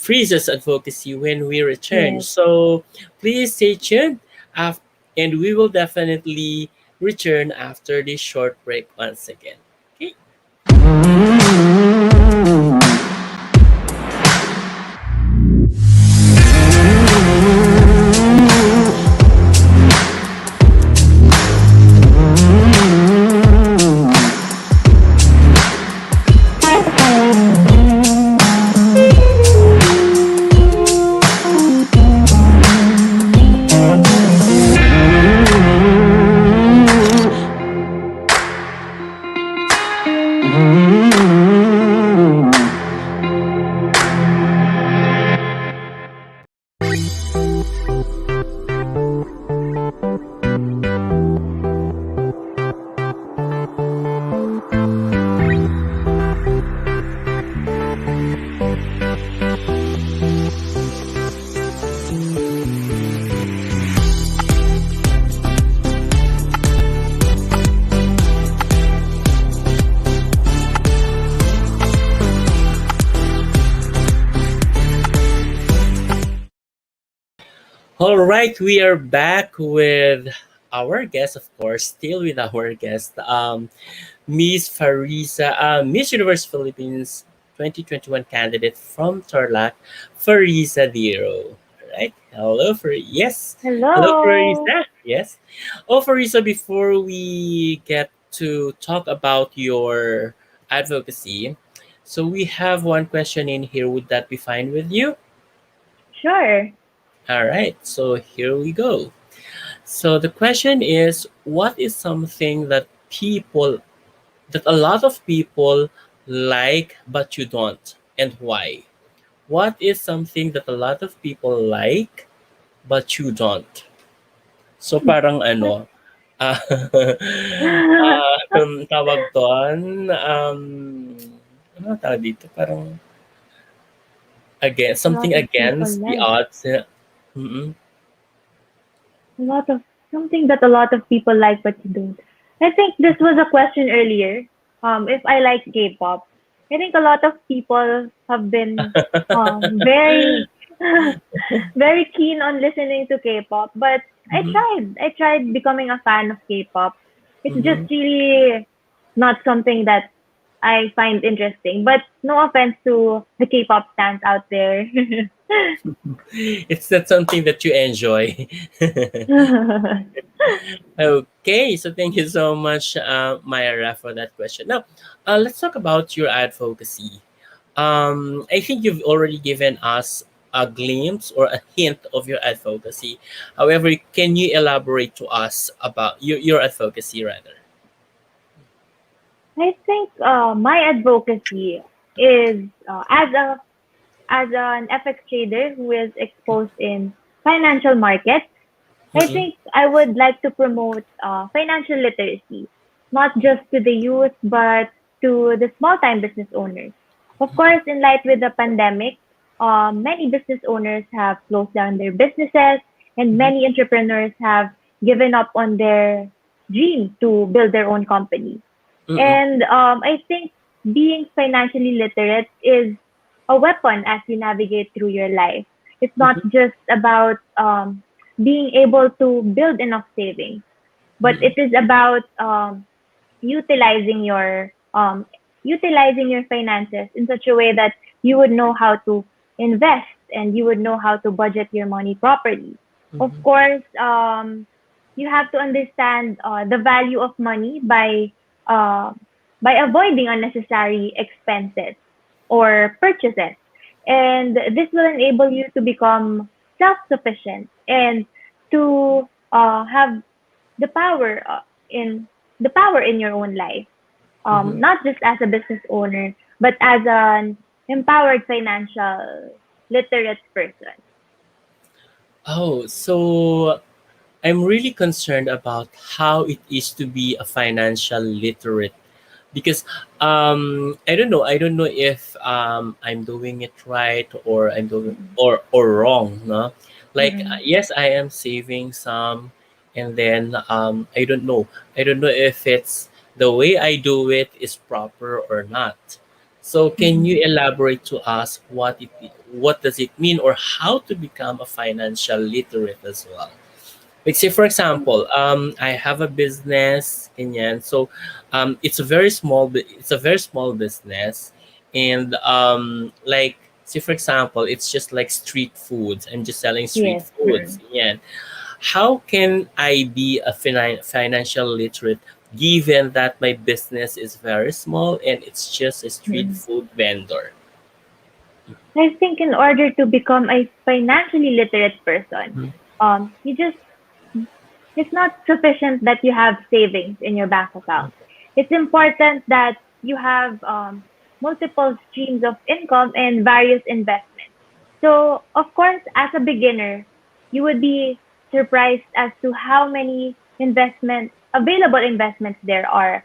Freeze's advocacy when we return. Yes. So please stay tuned, and we will definitely return after this short break once again. Okay. All right, we are back with our guest, of course, still with our guest, Miss Fariza, Miss Universe Philippines 2021 candidate from Tarlac, Fariza Diro. All right, hello, hello, Hello. Fariza. Yes. Oh, Fariza, before we get to talk about your advocacy, so we have one question in here. Would that be fine with you? Sure. All right, so here we go. So the question is, what is something that a lot of people like but you don't, and why? What is something that a lot of people like but you don't? So parang ano, ah, tawag doon, ano tawag dito? Parang A something lot of people against the like. odds. Mm-mm. A lot of something that a lot of people like but you don't. I think this was a question earlier. If I like K-pop, I think a lot of people have been very very keen on listening to K-pop, but I Mm-hmm. tried. I tried becoming a fan of K-pop. It's just Mm-hmm. really not something that I find interesting. But no offense to the K-pop fans out there. It's not something that you enjoy. Okay, so thank you so much, Myra, for that question. Now, let's talk about your advocacy. I think you've already given us a glimpse or a hint of your advocacy. However, can you elaborate to us about your advocacy rather? I think my advocacy is as an FX trader who is exposed in financial markets. I Mm-mm, think I would like to promote financial literacy, not just to the youth, but to the small time business owners. Of course, in light with the pandemic, many business owners have closed down their businesses, and mm-mm, many entrepreneurs have given up on their dream to build their own company. mm-mm, And I think being financially literate is a weapon as you navigate through your life. It's not mm-mm, just about being able to build enough savings, but mm-mm, it is about utilizing your utilizing your finances in such a way that you would know how to invest and you would know how to budget your money properly. Of mm-mm, course, you have to understand the value of money uh, by avoiding unnecessary expenses or purchases, and this will enable you to become self-sufficient and to have the power in the power in your own life, mm-hmm. not just as a business owner, but as an empowered financial literate person. Oh, so I'm really concerned about how it is to be a financial literate because I don't know if I'm doing it right or I'm doing Mm-mm. or wrong, no? Like Mm-mm. yes, I am saving some, and then I don't know if it's the way I do it is proper or not. So can Mm-mm. you elaborate to us what does it mean or how to become a financial literate as well? Like say for example, I have a business, Kenyan. So, it's a very small business, and like say for example, it's just like street foods. I'm just selling street Yes. foods. Mm-mm. Yeah. How can I be a financial literate given that my business is very small and it's just a street Mm-mm. food vendor? I think in order to become a financially literate person, Mhm, you just it's not sufficient that you have savings in your bank account. It's important that you have multiple streams of income and various investments. So, of course, as a beginner, you would be surprised as to how many available investments there are.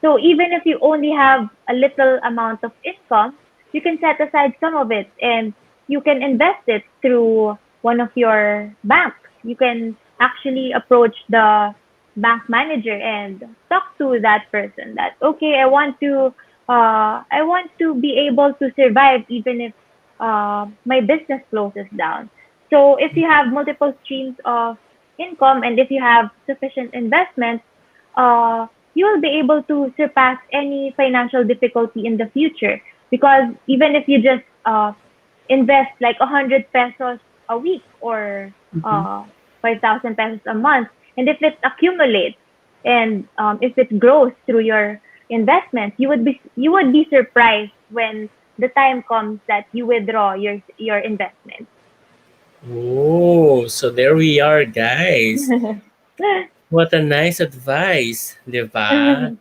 So, even if you only have a little amount of income, you can set aside some of it and you can invest it through one of your banks. You can actually approach the bank manager and talk to that person that okay, I want to be able to survive even if my business closes down. So if you have multiple streams of income and if you have sufficient investments, you will be able to surpass any financial difficulty in the future, because even if you just invest like 100 pesos a week or mhm. uh, 5,000 pesos a month, and if it accumulates and if it grows through your investments, you would be surprised when the time comes that you withdraw your investment. Oh, so there we are, guys. What a nice advice, di ba?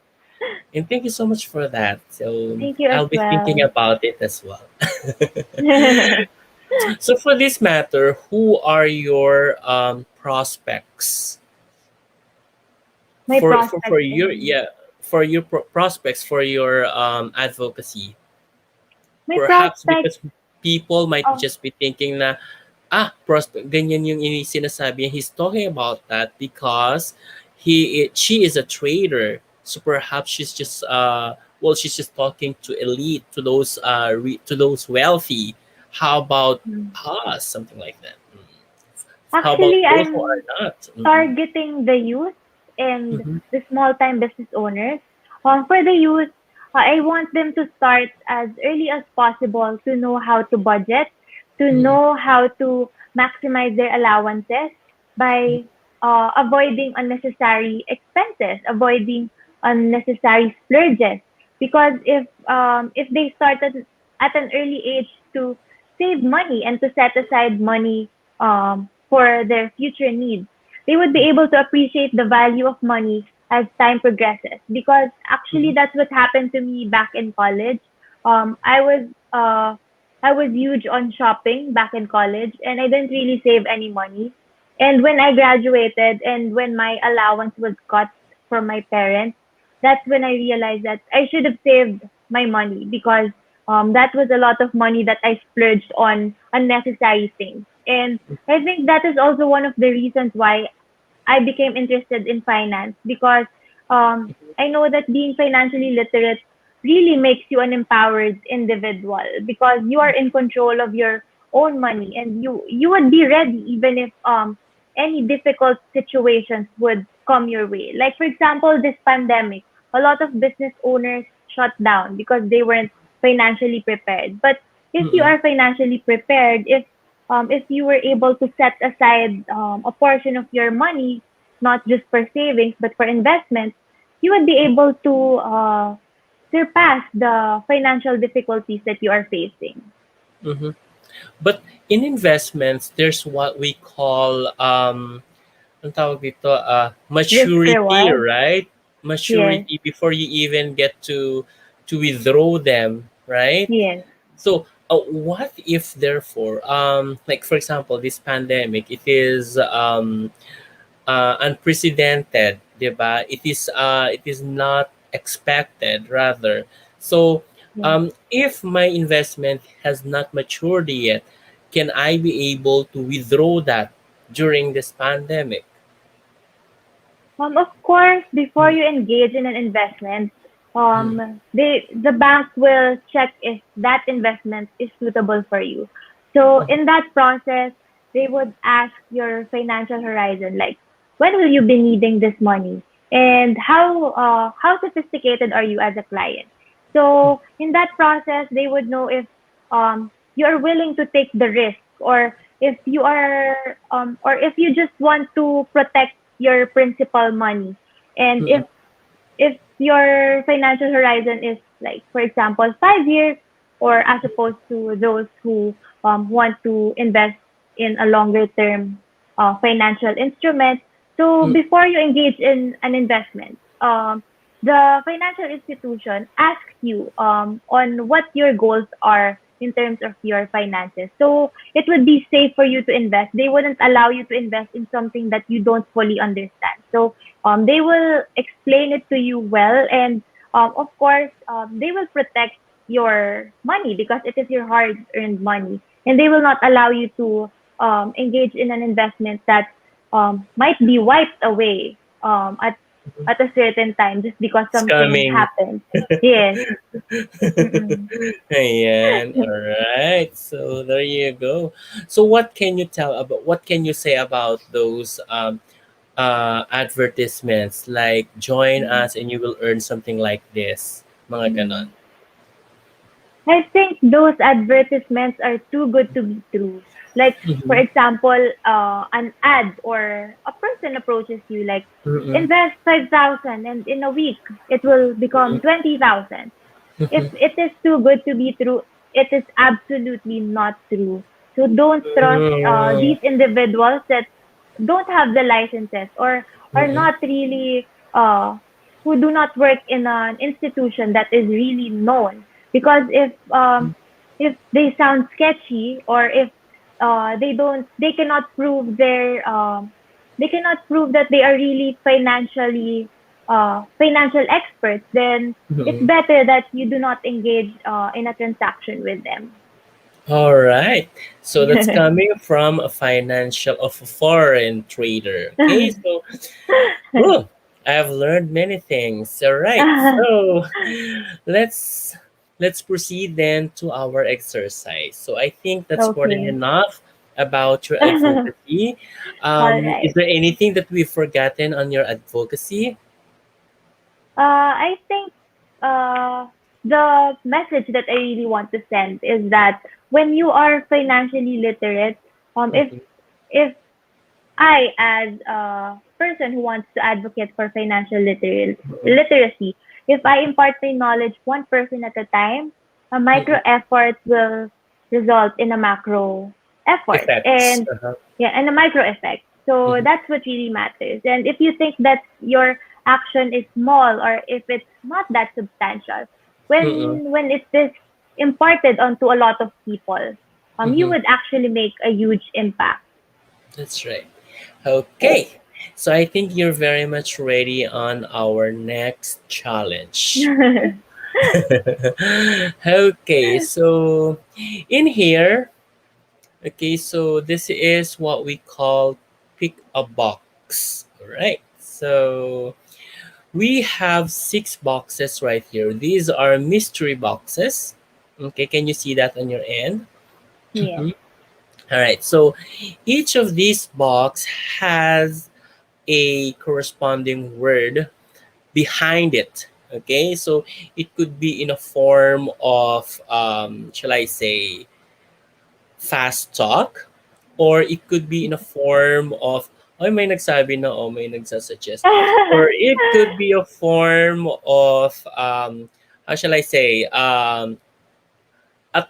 And thank you so much for that. So Thank you as I'll be thinking well. about it as well. So for this matter, who are your prospects My for prospects your in yeah for your prospects for your advocacy? my Perhaps prospects because people might of just be thinking na prospect ganyan yung sinasabi niya. He's talking about that because she is a trader. So perhaps she's just she's just talking to elite, to those to those wealthy. How about us, something like that? How about actually those who are I'm not? Mm-mm. targeting the youth and Mm-hmm. the small time business owners. For the youth, I want them to start as early as possible to know how to budget, to Mm-hmm. know how to maximize their allowances by avoiding unnecessary expenses, avoiding unnecessary splurges. Because if they start at an early age to save money and to set aside money for their future needs, they would be able to appreciate the value of money as time progresses. Because actually, Mm-hmm. that's what happened to me back in college. Um, I was uh, I was huge on shopping back in college, and I didn't really save any money. And when I graduated, and when my allowance was cut from my parents, that's when I realized that I should have saved my money because that was a lot of money that I splurged on unnecessary things. And I think that is also one of the reasons why I became interested in finance because I know that being financially literate really makes you an empowered individual because you are in control of your own money and you would be ready even if any difficult situations would come your way. Like for example, this pandemic, a lot of business owners shut down because they weren't financially prepared. But if you Mm-hmm. are financially prepared, if you were able to set aside a portion of your money, not just for savings but for investments, you would be able to surpass the financial difficulties that you are facing. Mm-hmm. But in investments, there's what we call ang tawag dito, Risk maturity, reward, right? yes, Maturity before you even get to withdraw them, right? yes, So, what if therefore, like for example, this pandemic, it is unprecedented, 'di ba? It is not expected, rather. So, yes. if my investment has not matured yet, can I be able to withdraw that during this pandemic? Of course, before you engage in an investment, Mm, the bank will check if that investment is suitable for you. So in that process, they would ask your financial horizon, like when will you be needing this money, and how sophisticated are you as a client. So in that process, they would know if you are willing to take the risk, or if you just want to protect your principal money. And mm, if your financial horizon is like, for example, 5 years, or as opposed to those who want to invest in a longer term financial instrument. So mm, before you engage in an investment, the financial institution asks you on what your goals are in terms of your finances. So it would be safe for you to invest. They wouldn't allow you to invest in something that you don't fully understand. So they will explain it to you well, and of course, they will protect your money because it is your hard-earned money, and they will not allow you to engage in an investment that might be wiped away at a certain time just because it's something coming. happened. Yes. Mm-mm. Ayan. All right. So there you go. So what can you say about those advertisements like join us and you will earn something like this? Mga ganon. Mm-mm. I think those advertisements are too good to be true. Like, for Mm-hmm. example, an ad or a person approaches you like, Mm-mm. invest 5,000 and in a week it will become 20,000. If Mm-mm. it is too good to be true, it is absolutely not true. So don't trust Mm-mm. these individuals that don't have the licenses or are not really who do not work in an institution that is really known. Because if they sound sketchy, or if they cannot prove they cannot prove that they are really financial experts, then it's Mhm. better that you do not engage in a transaction with them. All right. So that's coming from a financial of a foreign trader. Okay. So, oh, I've learned many things. All right. So let's let's proceed then to our exercise. So I think that's more than Okay. enough about your All advocacy. Is right. there anything that we've forgotten on your advocacy? I think the message that I really want to send is that when you are financially literate, Mhm. if I, as a person who wants to advocate for Mhm. literacy, if I impart my knowledge one person at a time, a micro Mhm. effort will result in a macro effort, Effects. and Uh-huh. yeah, and a micro effect. So Mhm. that's what really matters. And if you think that your action is small, or if it's not that substantial, Mhm. when it is imparted onto a lot of people, you Mhm. would actually make a huge impact. That's right. Okay. So I think you're very much ready on our next challenge. Okay, so in here, okay, so this is what we call pick a box. All right. So we have six boxes right here. These are mystery boxes. Okay, can you see that on your end? Yes. All right. So each of these box has a corresponding word behind it. Okay, so it could be in a form of, shall I say, fast talk, or it could be in a form of, oh, may nagsabi na, oh, may nagsasuggest, or it could be a form of, how shall I say, a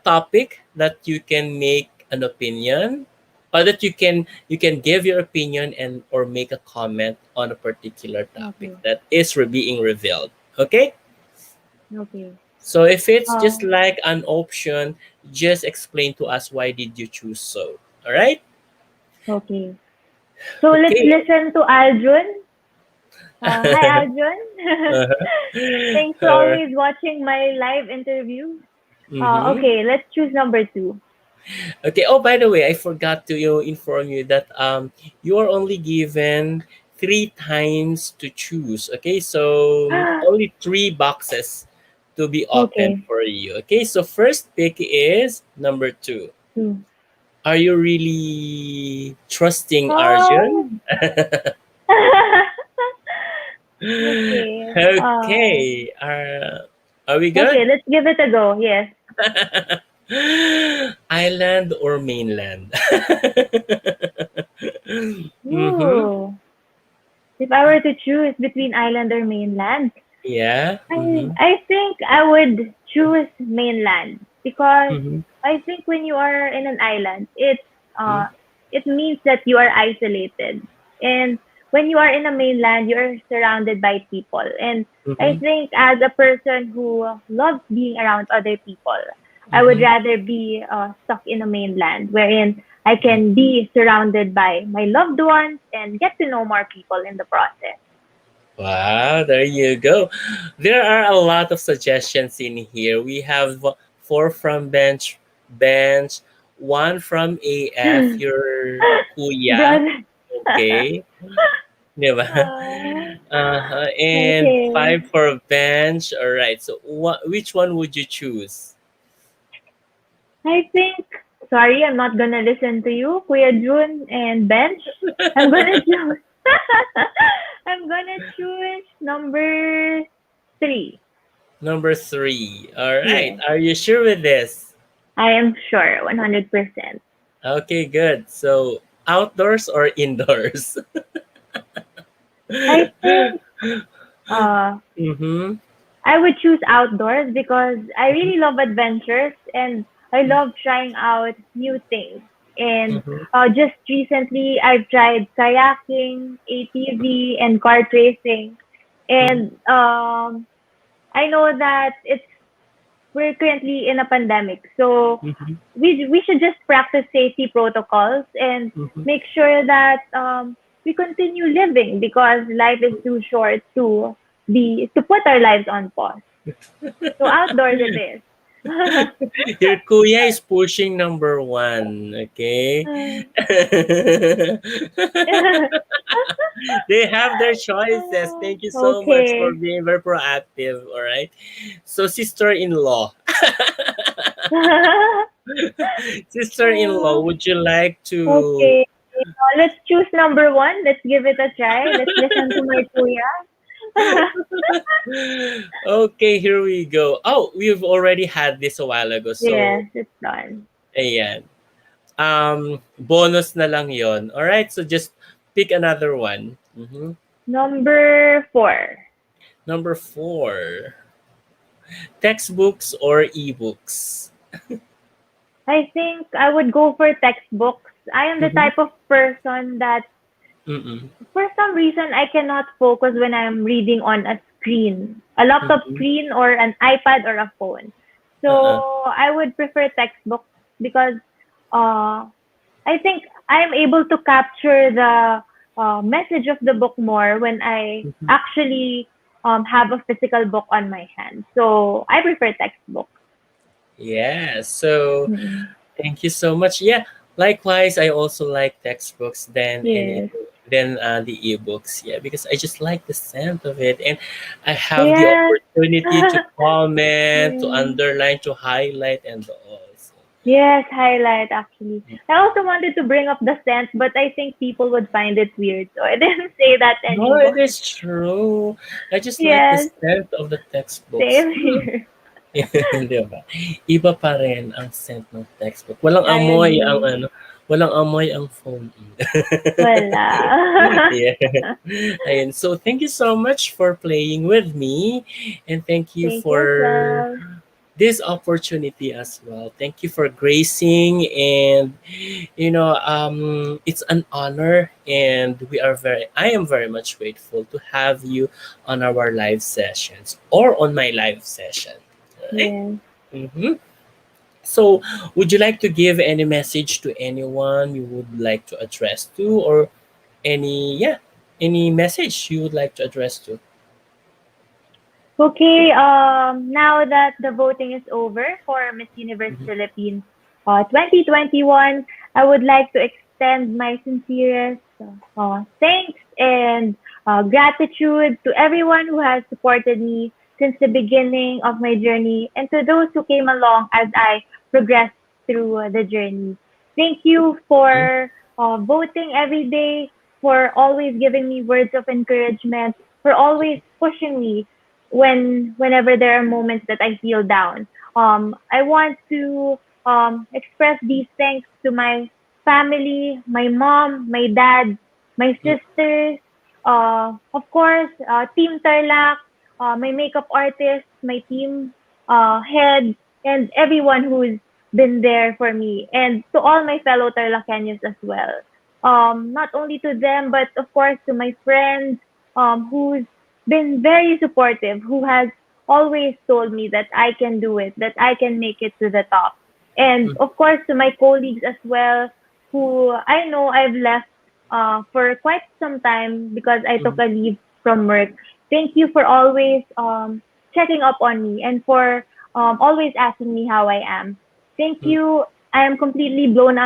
topic that you can make an opinion, or that you can give your opinion and or make a comment on a particular topic Okay. that is being revealed. Okay, Okay. so if it's just Um, like an option, just explain to us why did you choose so. All right. okay. So let's Okay. listen to Aljun. Hi, Aljun. Uh-huh. Thanks for All right. always watching my live interview. Mm-hmm. Okay, let's choose number two. Okay. Oh, by the way, I forgot to inform you that you are only given three times to choose. Okay, so only three boxes to be open Okay. for you. Okay, so first pick is number two. Two. Are you really trusting Oh. Arjun? Okay. Okay. Are we Okay, good? let's give it a go. Yes. Island or mainland? Mm-hmm. Ooh. If I were to choose between island or mainland, Yeah. Mm-hmm. I think I would choose mainland, because Mm-hmm. I think when you are in an island, it means that you are isolated. And when you are in a mainland, you are surrounded by people. And I Mm-hmm. think as a person who loves being around other people, I would Mm-hmm. rather be stuck in a mainland, wherein I can be surrounded by my loved ones and get to know more people in the process. Wow, there you go. There are a lot of suggestions in here. We have four from bench, one from AF, your kuya, Brother. okay, di ba? Ah, And okay. five for bench. All right. So which one would you choose? I think, sorry, I'm not gonna listen to you, Kuya Jun and Bench. I'm gonna choose, I'm gonna choose number three. Number three. All right. Yes, Are you sure with this? I am sure, 100%. Okay, good. So outdoors or indoors? I think uh, Mm-hmm. I would choose outdoors because I really love adventures, and I love trying out new things. And Mm-hmm. just recently, I've tried kayaking, ATV, and kart racing. Mhm, And I know that we're currently in a pandemic, so mhm, we should just practice safety protocols and mhm. make sure that we continue living because life is too short to put our lives on pause. So outdoors it is. Your kuya is pushing number one, okay? They have their choices. Thank you so much for Okay. being very proactive, all right? So, sister-in-law. Sister-in-law, would you like to Okay. Let's choose number one. Let's give it a try. Let's listen to my kuya. Okay, here we go. Oh, we've already had this a while ago. So, Yes, it's done. ayan. Bonus na lang yon. All right, so just pick another one. Number four. Number 4, textbooks or ebooks? I think I would go for textbooks. I am the Mm-hmm. type of person that, Mm-mm. for some reason, I cannot focus when I'm reading on a screen, a laptop Mm-hmm. screen, or an iPad or a phone. Uh-uh. So I would prefer textbooks because uh, I think I'm able to capture the message of the book more when I Mhm. actually have a physical book on my hand. So I prefer textbook. Yeah, so Mm-mm. thank you so much. Yeah, likewise, I also like textbooks Yes. than the ebooks. Yeah, because I just like the scent of it, and I have the Yes. opportunity to comment, to Mm. underline, to highlight, and all. So, Yes, highlight actually. I also wanted to bring up the scent, but I think people would find it weird, so I didn't say that no, it anymore. is true. I just like the Yes, scent of the textbooks. same here. Di ba? Iba pa rin ang scent ng textbook. Walang I amoy ang agree. ano, walang amoy ang phone. Wala. Yeah. Ayun. So, thank you so much for playing with me. And thank you Thank you as for well. this opportunity as well. Thank you for gracing. And, it's an honor. And I am very much grateful to have you on our live sessions or on my live session. All right? Yes. Mm-hmm. So, would you like to give any message to anyone you would like to address to, or any message you would like to address to? Okay, now that the voting is over for Miss Universe Mhm, Philippines 2021, I would like to extend my sincerest thanks and gratitude to everyone who has supported me since the beginning of my journey and to those who came along as I progressed through the journey. Thank you mhm, for voting every day, for always giving me words of encouragement, for always pushing me whenever there are moments that I feel down. I want to express these thanks to my family, my mom, my dad, my mhm, sisters, of course, Team Tarlac, my makeup artist, my team head, and everyone who's been there for me, and to all my fellow Tarlaceños as well. Not only to them, but of course to my friends, who's been very supportive, who has always told me that I can do it, that I can make it to the top. And mhm, of course, to my colleagues as well, who I know I've left for quite some time because I took mhm, a leave from work. Thank you for always checking up on me and for always asking me how I am. Thank mhm, you. I am completely blown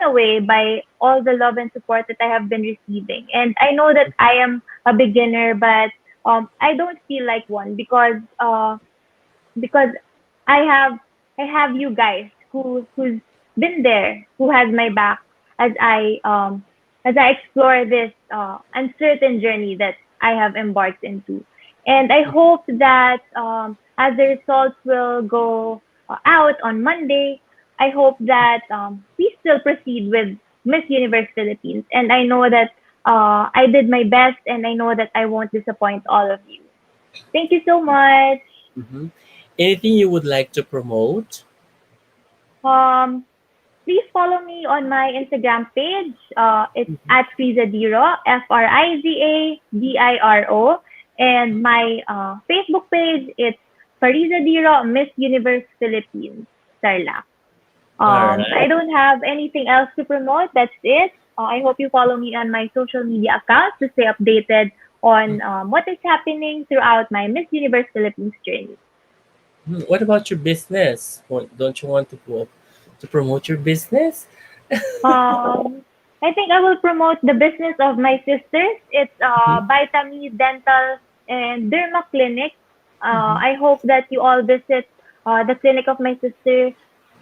away by all the love and support that I have been receiving. And I know that I am a beginner, but I don't feel like one because I have I have you guys who's been there, who has my back as I explore this uncertain journey that I have embarked into. And I hope that as the results will go out on Monday, I hope that we still proceed with Miss Universe Philippines. And I know that I did my best, and I know that I won't disappoint all of you. Thank you so much. mhm. Anything you would like to promote? Um, Please follow me on my Instagram page. It's Mhm, at Farizzha Diro, Frizadiro. And my Facebook page, it's Farizzha Diro, Miss Universe Philippines, Sarlac. All I right. don't have anything else to promote. That's it. I hope you follow me on my social media accounts to stay updated on what is happening throughout my Miss Universe Philippines journey. What about your business? Don't you want to promote your business? Um, I think I will promote the business of my sisters. It's Mhm, Vitamin Dental and Derma Clinic. mhm, I hope that you all visit the clinic of my sisters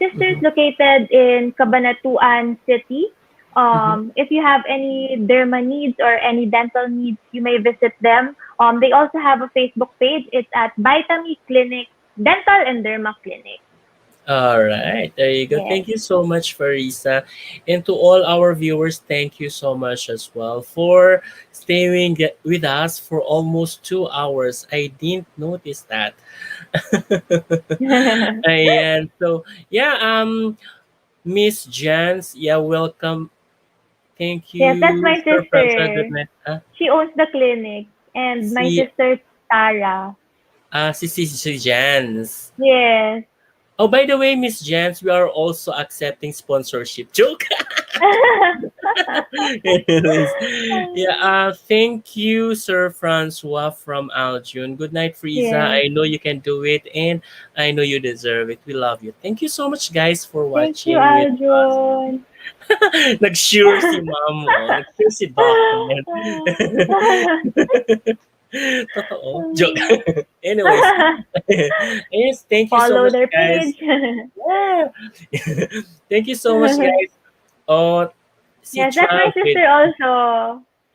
mhm, located in Cabanatuan City. mhm. If you have any derma needs or any dental needs, you may visit them. They also have a Facebook page. It's at Vitamin Clinic Dental and Derma Clinic. All right, there you go. Yes. Thank you so much, Farisa. And to all our viewers, thank you so much as well for staying with us for almost 2 hours. I didn't notice that. And so, yeah, Miss Jans, yeah, welcome. Thank Yes, that's you, my Sir Franza. sister. Good night. She owns the clinic. And my Si, sister, Tara. si Jans. Yes. Oh, by the way, Miss Jans, we are also accepting sponsorship. Joke. Anyways, yeah, thank you, Sir Francois from Aljun. Good night, Frieza. Yes. I know you can do it and I know you deserve it. We love you. Thank you so much, guys, for Thank you, watching with us. Aljun. Nag-sure si ma'am mo. Nag-sure si Doc. Man. Totoo. Joke. Anyways, yes, thank you so Follow much, their guys. page. Yeah. Thank you so much, guys. Oh, si Yes, that's my Trav with sister also.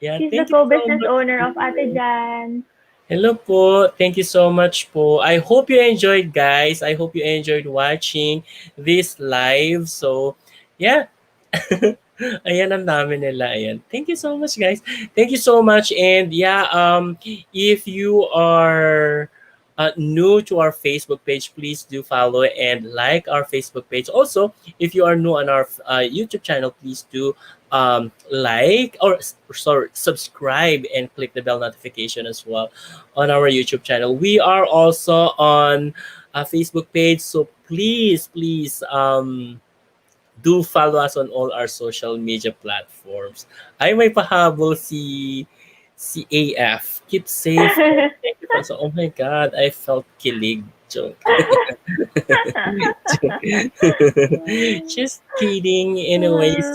yeah, She's the thank you so co-business much owner of Ate too. Jan. Hello po. Thank you so much po. I hope you enjoyed, guys. I hope you enjoyed watching this live. So, yeah. Ayan ang dami nila. Ayan. Thank you so much, guys. Thank you so much. And yeah, if you are new to our Facebook page, please do follow and like our Facebook page. Also, if you are new on our YouTube channel, please do like or sorry, subscribe and click the bell notification as well on our YouTube channel. We are also on a Facebook page, so please do follow us on all our social media platforms. Ay, may pahabol si AF. Keep safe and thank you for so. Oh my God, I felt kilig. Joke. Just kidding. Anyways,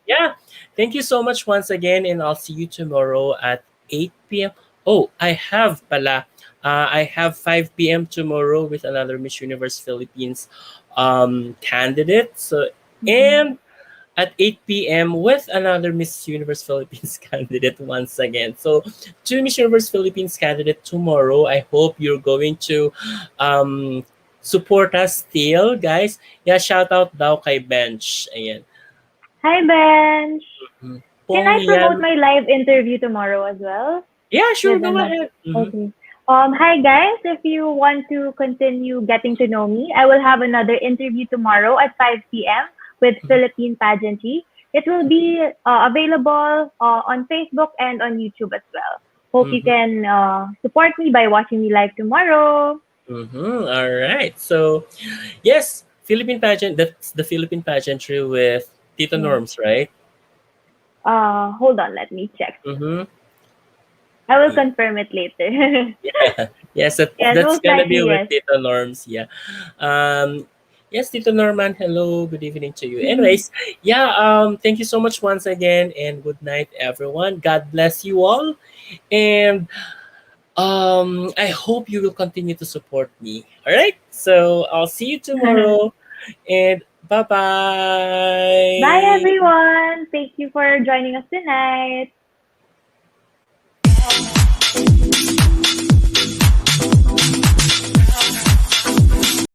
yeah. Thank you so much once again, and I'll see you tomorrow at 8 p.m. Oh, I have pala. I have 5 p.m. tomorrow with another Miss Universe Philippines candidate. So and at 8 p.m. with another Miss Universe Philippines candidate once again. So, two Miss Universe Philippines candidate tomorrow. I hope you're going to support us still, guys. Yeah, shout out daw kay Bench. Ayan. Hi, Bench. Mhm. Can Pong I promote yan. my live interview tomorrow as well? Yeah, sure, Yes, go I'm not. ahead. Mhm. Okay. Hi guys. If you want to continue getting to know me, I will have another interview tomorrow at 5 p.m. with Philippine Pageantry. It will be available on Facebook and on YouTube as well. Hope you Mhm. can support me by watching me live tomorrow. Mhm. All right. So, yes, Philippine pageant. That's the Philippine pageantry with Tito Yeah. Norms, right? Hold on, let me check. Mhm. I will confirm it later. Yes, Yes, that's most gonna be likely with yes. Tito Norms. Yeah. Yes, Tito Norman. Hello. Good evening to you. Anyways, yeah. Thank you so much once again, and good night, everyone. God bless you all, and I hope you will continue to support me. All right. So I'll see you tomorrow, and bye Bye bye. everyone. Thank you for joining us tonight.